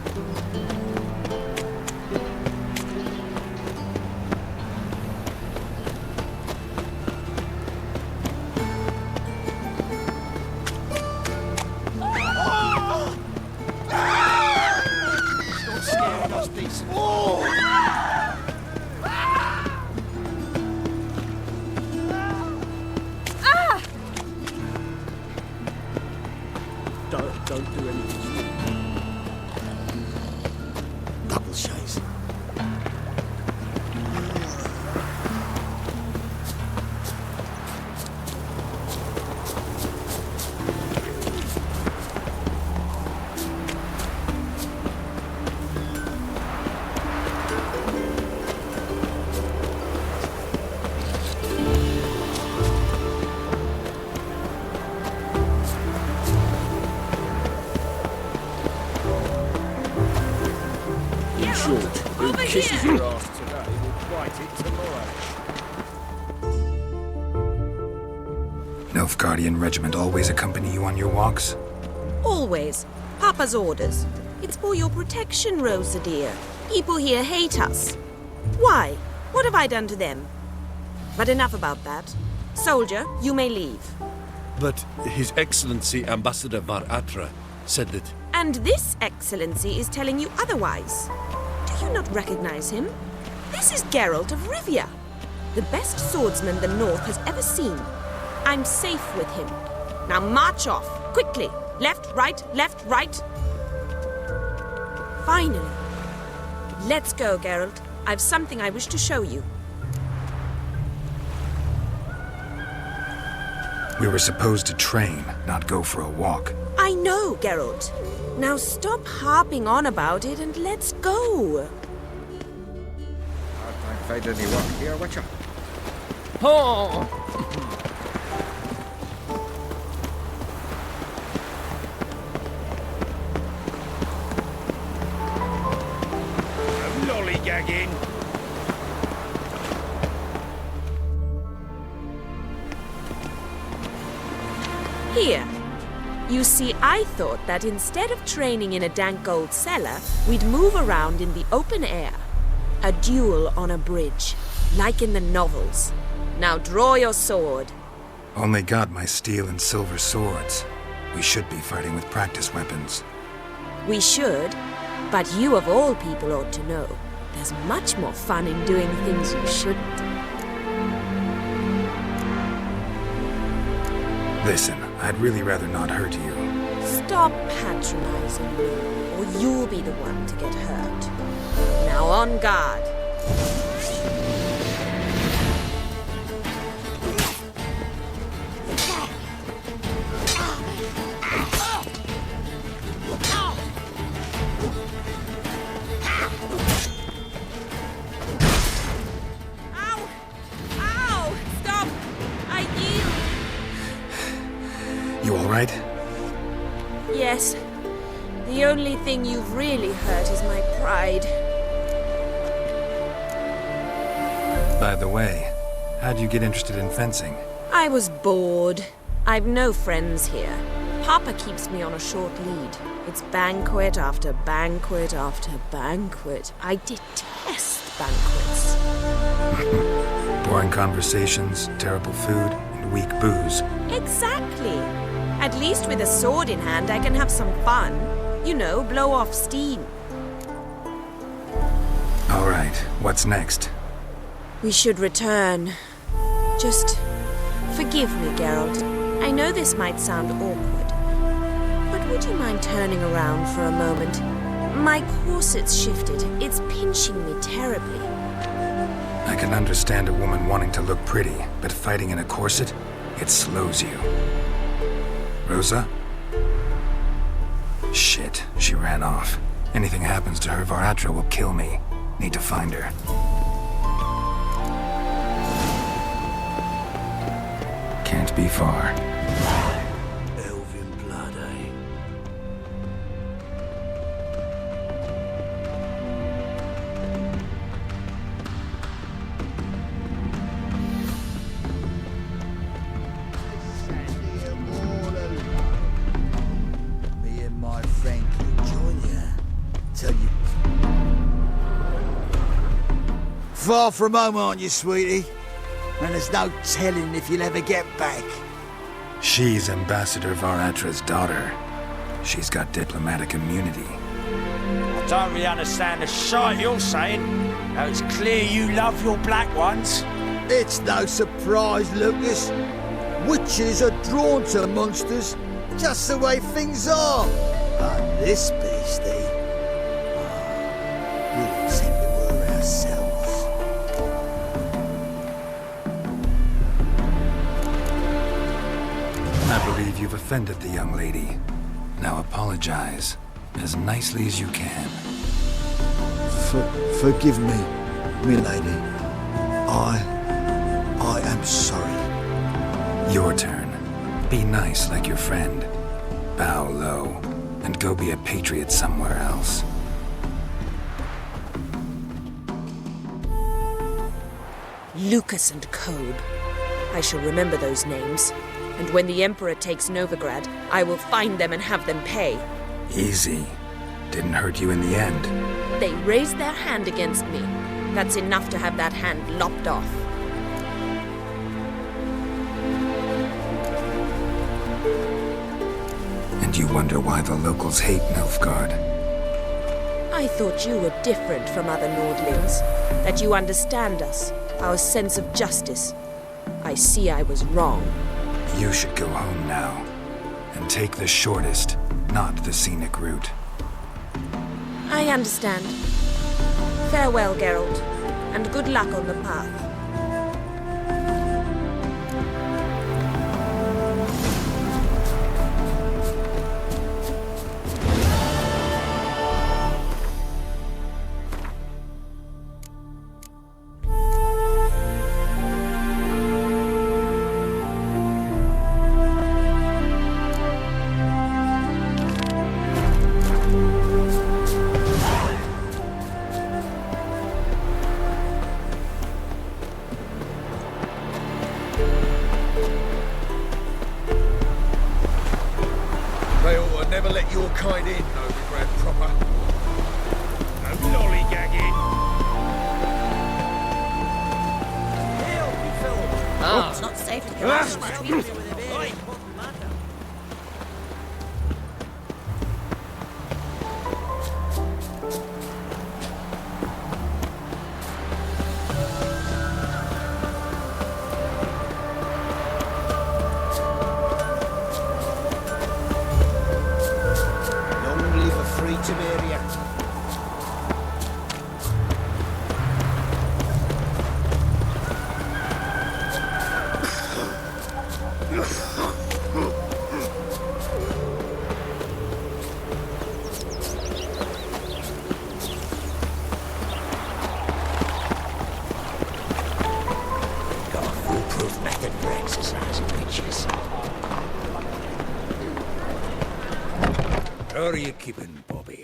Stop scaring us, decent. Don't do anything. Double chase. Who kisses your ass today will bite it tomorrow. Nilfgaardian regiment always accompany you on your walks? Always. Papa's orders. It's for your protection, Rosa dear. People here hate us. Why? What have I done to them? But enough about that. Soldier, you may leave. But His Excellency Ambassador Var Atra said that... And this excellency is telling you otherwise. Do you not recognize him? This is Geralt of Rivia, the best swordsman the North has ever seen. I'm safe with him. Now march off, quickly. Left, right, left, right. Finally. Let's go, Geralt. I've something I wish to show you. We were supposed to train, not go for a walk. I know, Geralt. Now stop harping on about it and let's go. I don't find any work here, Witcher. Oh! Lollygagging. Here. You see, I thought that instead of training in a dank old cellar, we'd move around in the open air. A duel on a bridge, like in the novels. Now draw your sword. Only got my steel and silver swords. We should be fighting with practice weapons. We should, but you of all people ought to know. There's much more fun in doing things you shouldn't. Listen, I'd really rather not hurt you. Stop patronizing me, or you'll be the one to get hurt. Now on guard. You alright? Yes. The only thing you've really hurt is my pride. By the way, how'd you get interested in fencing? I was bored. I've no friends here. Papa keeps me on a short lead. It's banquet after banquet after banquet. I detest banquets. Boring conversations, terrible food, and weak booze. Exactly. At least with a sword in hand, I can have some fun. You know, blow off steam. All right, what's next? We should return. Just forgive me, Geralt. I know this might sound awkward, but would you mind turning around for a moment? My corset's shifted. It's pinching me terribly. I can understand a woman wanting to look pretty, but fighting in a corset, it slows you. Rosa? Shit, she ran off. Anything happens to her, Varatra will kill me. Need to find her. Can't be far. Elven blood, eh? Me and my friend can join you. Tell you. Far from home, aren't you, sweetie? And there's no telling if you'll ever get back. She's Ambassador Varatra's daughter. She's got diplomatic immunity. I don't really understand the shite you're saying. Now it's clear you love your black ones. It's no surprise, Lucas. Witches are drawn to monsters, just the way things are. But this beastie, we intend to were ourselves. I believe you've offended the young lady. Now apologize, as nicely as you can. Forgive me, milady. I am sorry. Your turn. Be nice like your friend. Bow low, and go be a patriot somewhere else. Lucas and Kobe. I shall remember those names. And when the Emperor takes Novigrad, I will find them and have them pay. Easy. Didn't hurt you in the end. They raised their hand against me. That's enough to have that hand lopped off. And you wonder why the locals hate Nilfgaard. I thought you were different from other Nordlings. That you understand us, our sense of justice. I see I was wrong. You should go home now. And take the shortest, not the scenic route. I understand. Farewell, Geralt, and good luck on the path. They ought to never let your kind in, Novigrad proper. No lollygagging. Oh, it's not safe to go out on the street. you keeping, Bobby?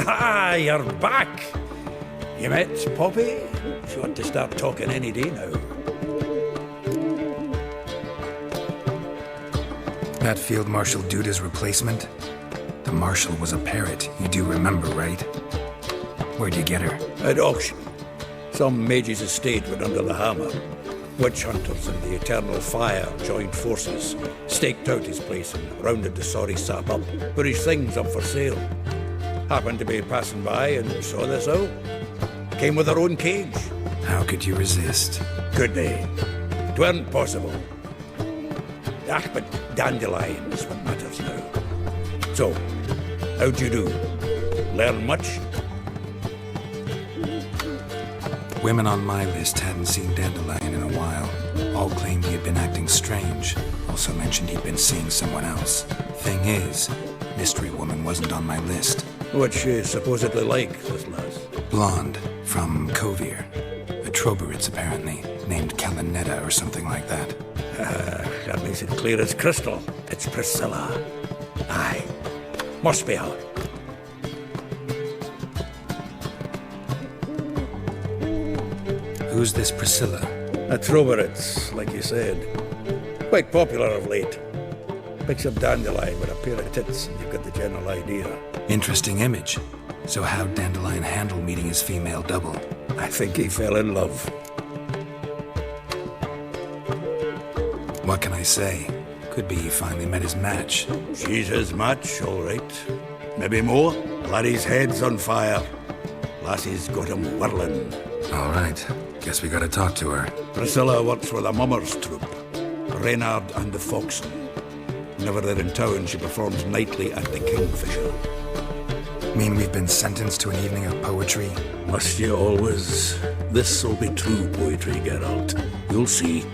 Ah, you're back! You met Poppy? She want to start talking any day now. That Field Marshal Duda's replacement? The Marshal was a parrot, you do remember, right? Where'd you get her? At auction. Some mage's estate went under the hammer. Witch hunters and the Eternal Fire joined forces, staked out his place and rounded the sorry sap up, put his things up for sale. Happened to be passing by and saw this out. Came with her own cage. How could you resist? Could they? It weren't possible. Ah, but dandelions what matters now. So, how'd you do? Learn much? Women on my list hadn't seen Dandelion in a while. All claimed he had been acting strange. Also mentioned he'd been seeing someone else. Thing is, Mystery Woman wasn't on my list. What's she supposedly like, this lass? Blonde, from Kovir. A Troberitz, apparently, named Kalinetta or something like that. That makes it clear as crystal. It's Priscilla. Aye. Must be her. Who's this Priscilla? A Troberitz, like you said. Quite popular of late. Picture Dandelion with a pair of tits and you've got the general idea. Interesting image. So how'd Dandelion handle meeting his female double? I think he fell in love. What can I say? Could be he finally met his match. She's his match, all right. Maybe more. Laddie's head's on fire. Lassie's got him whirling. All right. Guess we gotta talk to her. Priscilla works with a mummers troupe. Reynard and the Foxen. Whenever they're in town, she performs nightly at the Kingfisher. Mean we've been sentenced to an evening of poetry? Must you always? This'll be true poetry, Geralt. You'll see.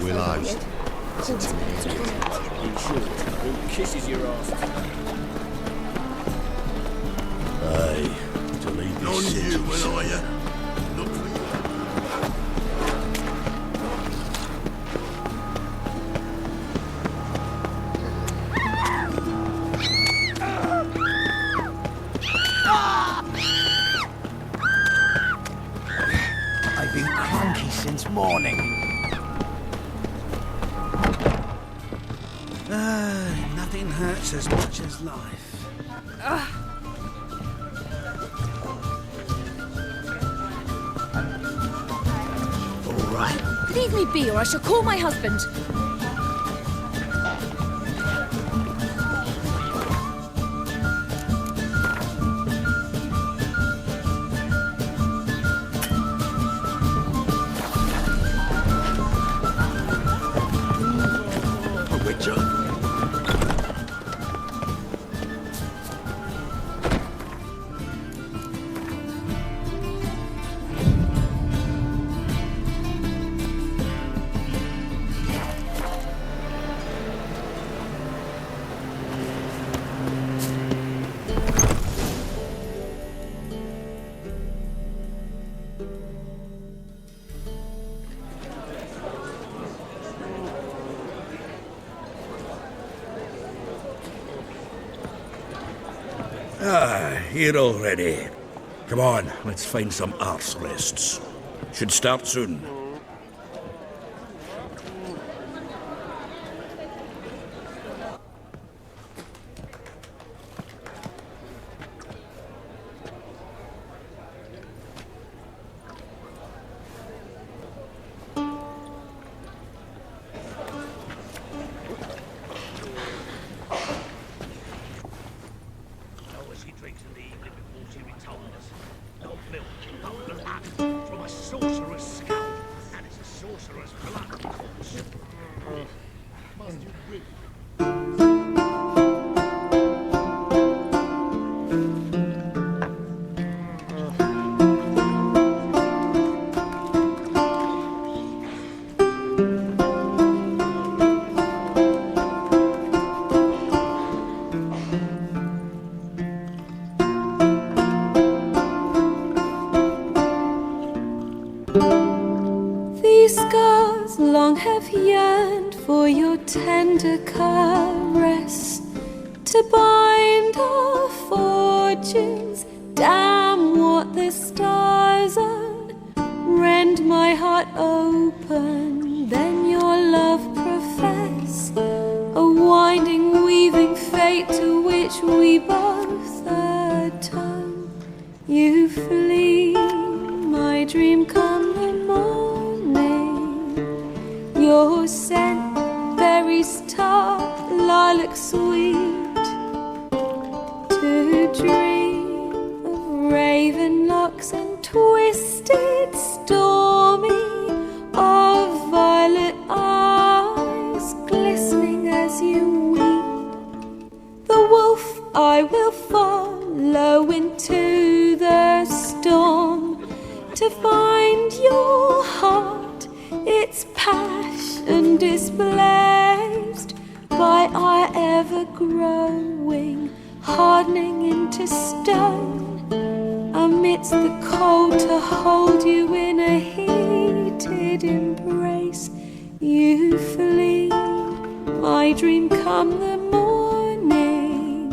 Willows. Kisses your ass. Aye, to lead the None city. you, will I? Not for I've been cranky since morning. Nothing hurts as much as life. All right. Leave me be, or I shall call my husband. Here already. Come on, let's find some arse rests. Should start soon. tender caress to bind our fortunes. Damn what the stars are, rend my heart open, then your love profess, a winding, weaving fate to which we both atone. You flee, my dream come the morning, your scent, berries tart, lilac sweet, to dream of raven locks and twisted, stormy, of violet eyes glistening as you weep. The wolf I will follow into the storm to find your heart, its passion displaced by our ever-growing, hardening into stone. Amidst the cold to hold you in a heated embrace, you flee, my dream come the morning,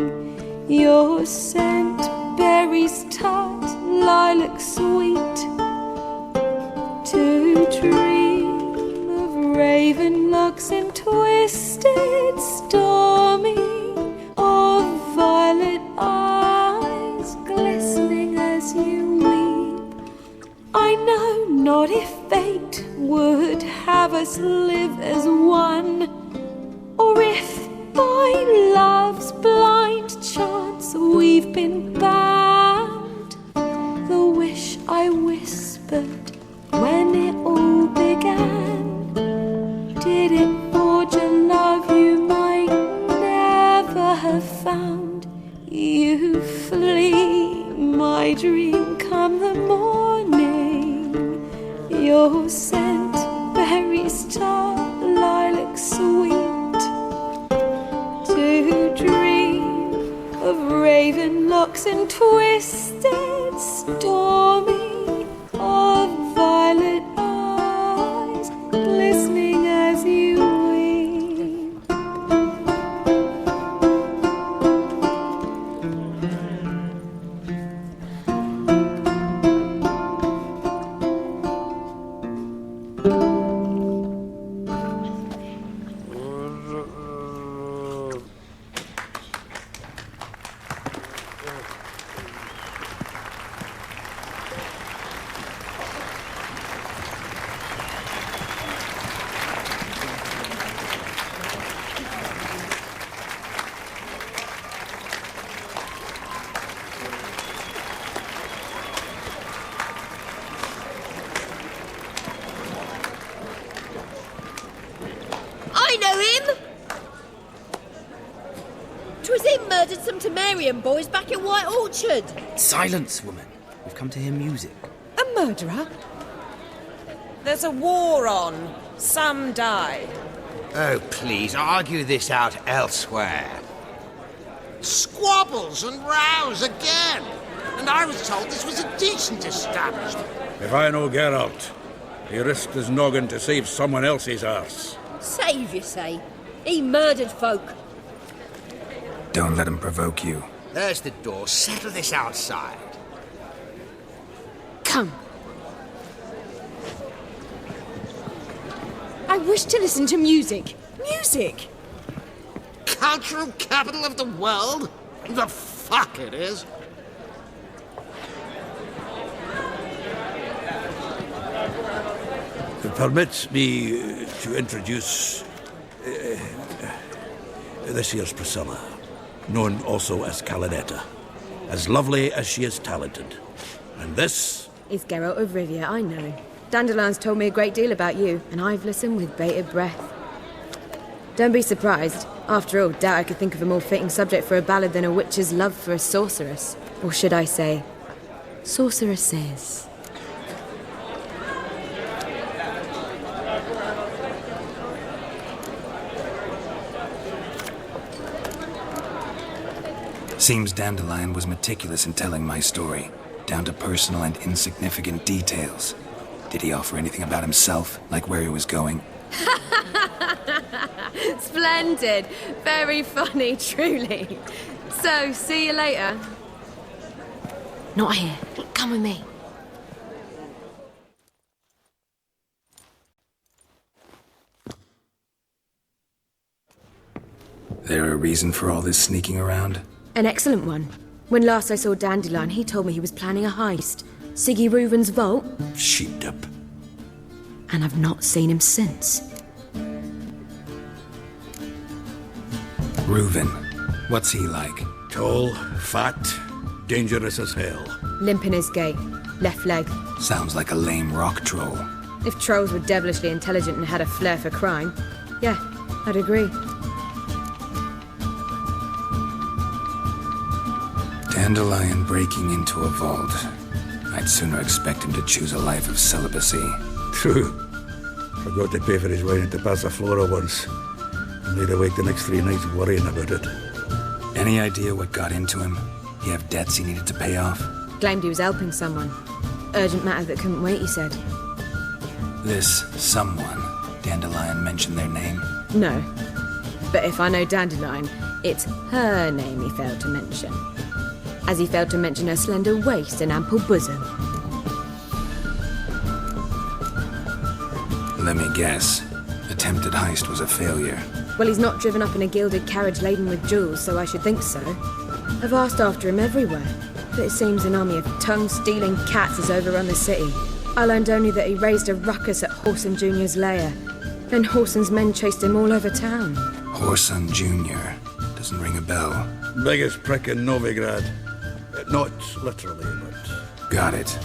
your scent, berries tart, lilac sweet, to dream of raven locks and twisted, stormy, of violet eyes glistening as you weep. I know not if fate would have us live as one, or if by love's blind chance we've been bound. The wish I whispered when it all began, did it forge a love you might never have found? You flee, my dream come the morning, your scent, berries tart, lilac sweet, to dream of raven locks and twisted, stormy, of violet eyes glistening as you weep. I know him! 'Twas him murdered some Temerian boys back in White Orchard. Silence, woman. We've come to hear music. A murderer? There's a war on. Some died. Oh, please, argue this out elsewhere. Squabbles and rows again! And I was told this was a decent establishment. If I know Geralt, he risked his noggin to save someone else's arse. Save, you say? He murdered folk. Don't let him provoke you. There's the door. Settle this outside. Come. I wish to listen to music. Music! Cultural capital of the world? The fuck it is. Permit me to introduce this here's Priscilla, known also as Calinetta, as lovely as she is talented. And this is Geralt of Rivia, I know. Dandelion's told me a great deal about you, and I've listened with bated breath. Don't be surprised. After all, doubt I could think of a more fitting subject for a ballad than a witch's love for a sorceress. Or should I say, sorceresses. Seems Dandelion was meticulous in telling my story, down to personal and insignificant details. Did he offer anything about himself, like where he was going? Splendid. Very funny, truly. So, see you later. Not here. Come with me. There a reason for all this sneaking around? An excellent one. When last I saw Dandelion, he told me he was planning a heist. Siggy Reuven's vault. Sheeped up. And I've not seen him since. Reuven. What's he like? Tall, fat, dangerous as hell. Limp in his gait. Left leg. Sounds like a lame rock troll. If trolls were devilishly intelligent and had a flair for crime, yeah, I'd agree. Dandelion breaking into a vault. I'd sooner expect him to choose a life of celibacy. True. Forgot to pay for his wine at the Passaflora once. And laid awake the next 3 nights worrying about it. Any idea what got into him? He have debts he needed to pay off? Claimed he was helping someone. Urgent matter that couldn't wait, he said. This someone, Dandelion mentioned their name? No. But if I know Dandelion, it's her name he failed to mention. As he failed to mention her slender waist and ample bosom. Let me guess. Attempted heist was a failure. Well, he's not driven up in a gilded carriage laden with jewels, so I should think so. I've asked after him everywhere, but it seems an army of tongue-stealing cats has overrun the city. I learned only that he raised a ruckus at Whoreson Jr.'s lair. Then Whoreson's men chased him all over town. Whoreson Jr. Doesn't ring a bell. Biggest prick in Novigrad. Not literally, but... Got it.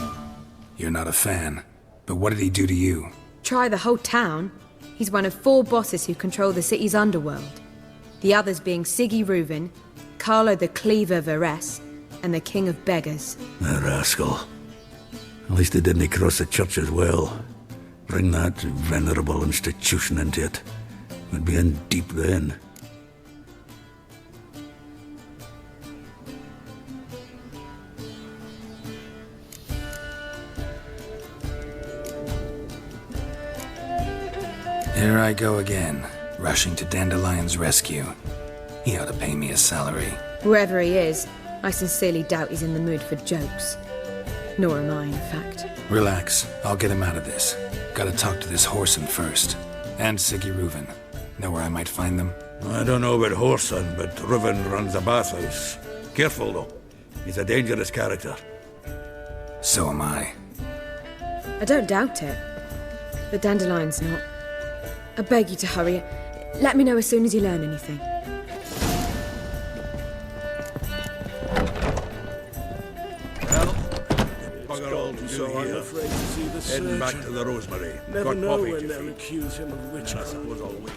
You're not a fan. But what did he do to you? Try the whole town. He's one of 4 bosses who control the city's underworld. The others being Siggy Reuven, Carlo the Cleaver Varese, and the King of Beggars. A rascal. At least they didn't cross the church as well. Bring that venerable institution into it. We'd be in deep then. Here I go again, rushing to Dandelion's rescue. He ought to pay me a salary. Wherever he is, I sincerely doubt he's in the mood for jokes. Nor am I, in fact. Relax, I'll get him out of this. Gotta talk to this Whoreson first. And Siggy Reuven. Know where I might find them? I don't know about Whoreson, but Reuven runs a bathhouse. Careful, though. He's a dangerous character. So am I. I don't doubt it. But Dandelion's not. I beg you to hurry. Let me know as soon as you learn anything. Bugger all to do here. Heading back to the Rosemary. Never Got know coffee when to they'll feed. accuse him of witchcraft. I suppose I'll wait.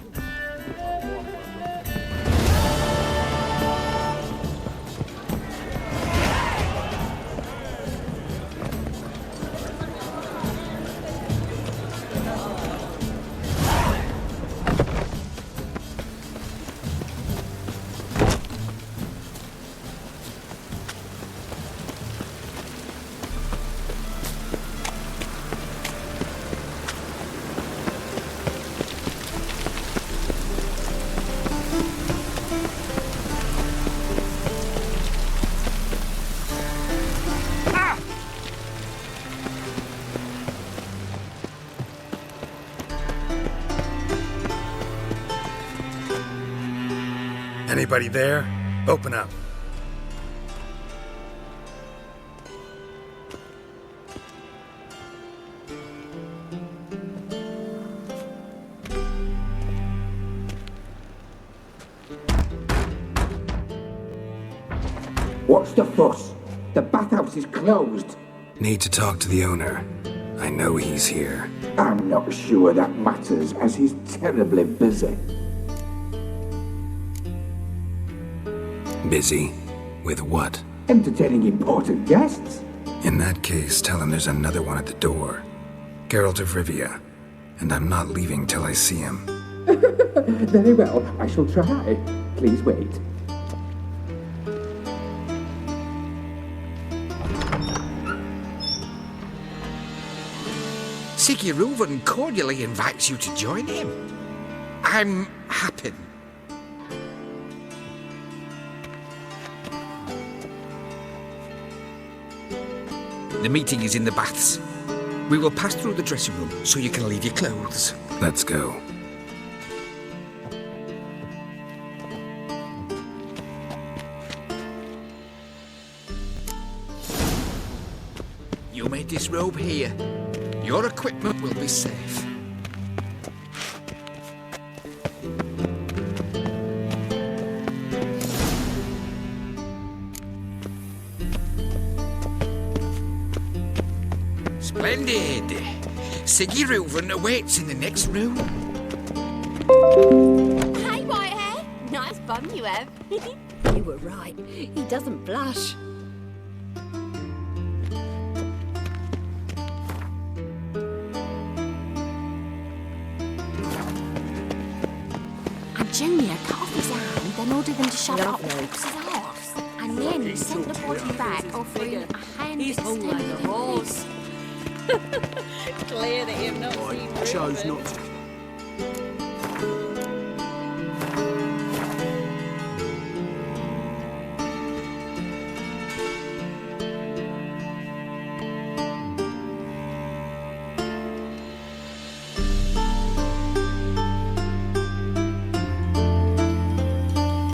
Anybody there? Open up. What's the fuss? The bathhouse is closed. Need to talk to the owner. I know he's here. I'm not sure that matters, as he's terribly busy. Busy? With what? Entertaining important guests. In that case, tell him there's another one at the door. Geralt of Rivia. And I'm not leaving till I see him. Very well, I shall try. Please wait. Siggy Reuven cordially invites you to join him. I'm happy. The meeting is in the baths. We will pass through the dressing room so you can leave your clothes. Let's go. You may disrobe here. Your equipment will be safe. Splendid! Siggy Reuven awaits in the next room. Hey, Whitehair. Nice bum you have. You were right. He doesn't blush. And Junior cut off his hand, then ordered them to shove it up the horse's arse. And then sent the body back, offering a hand extended like a horse. Clear that you've not seen chose Reuben. not to.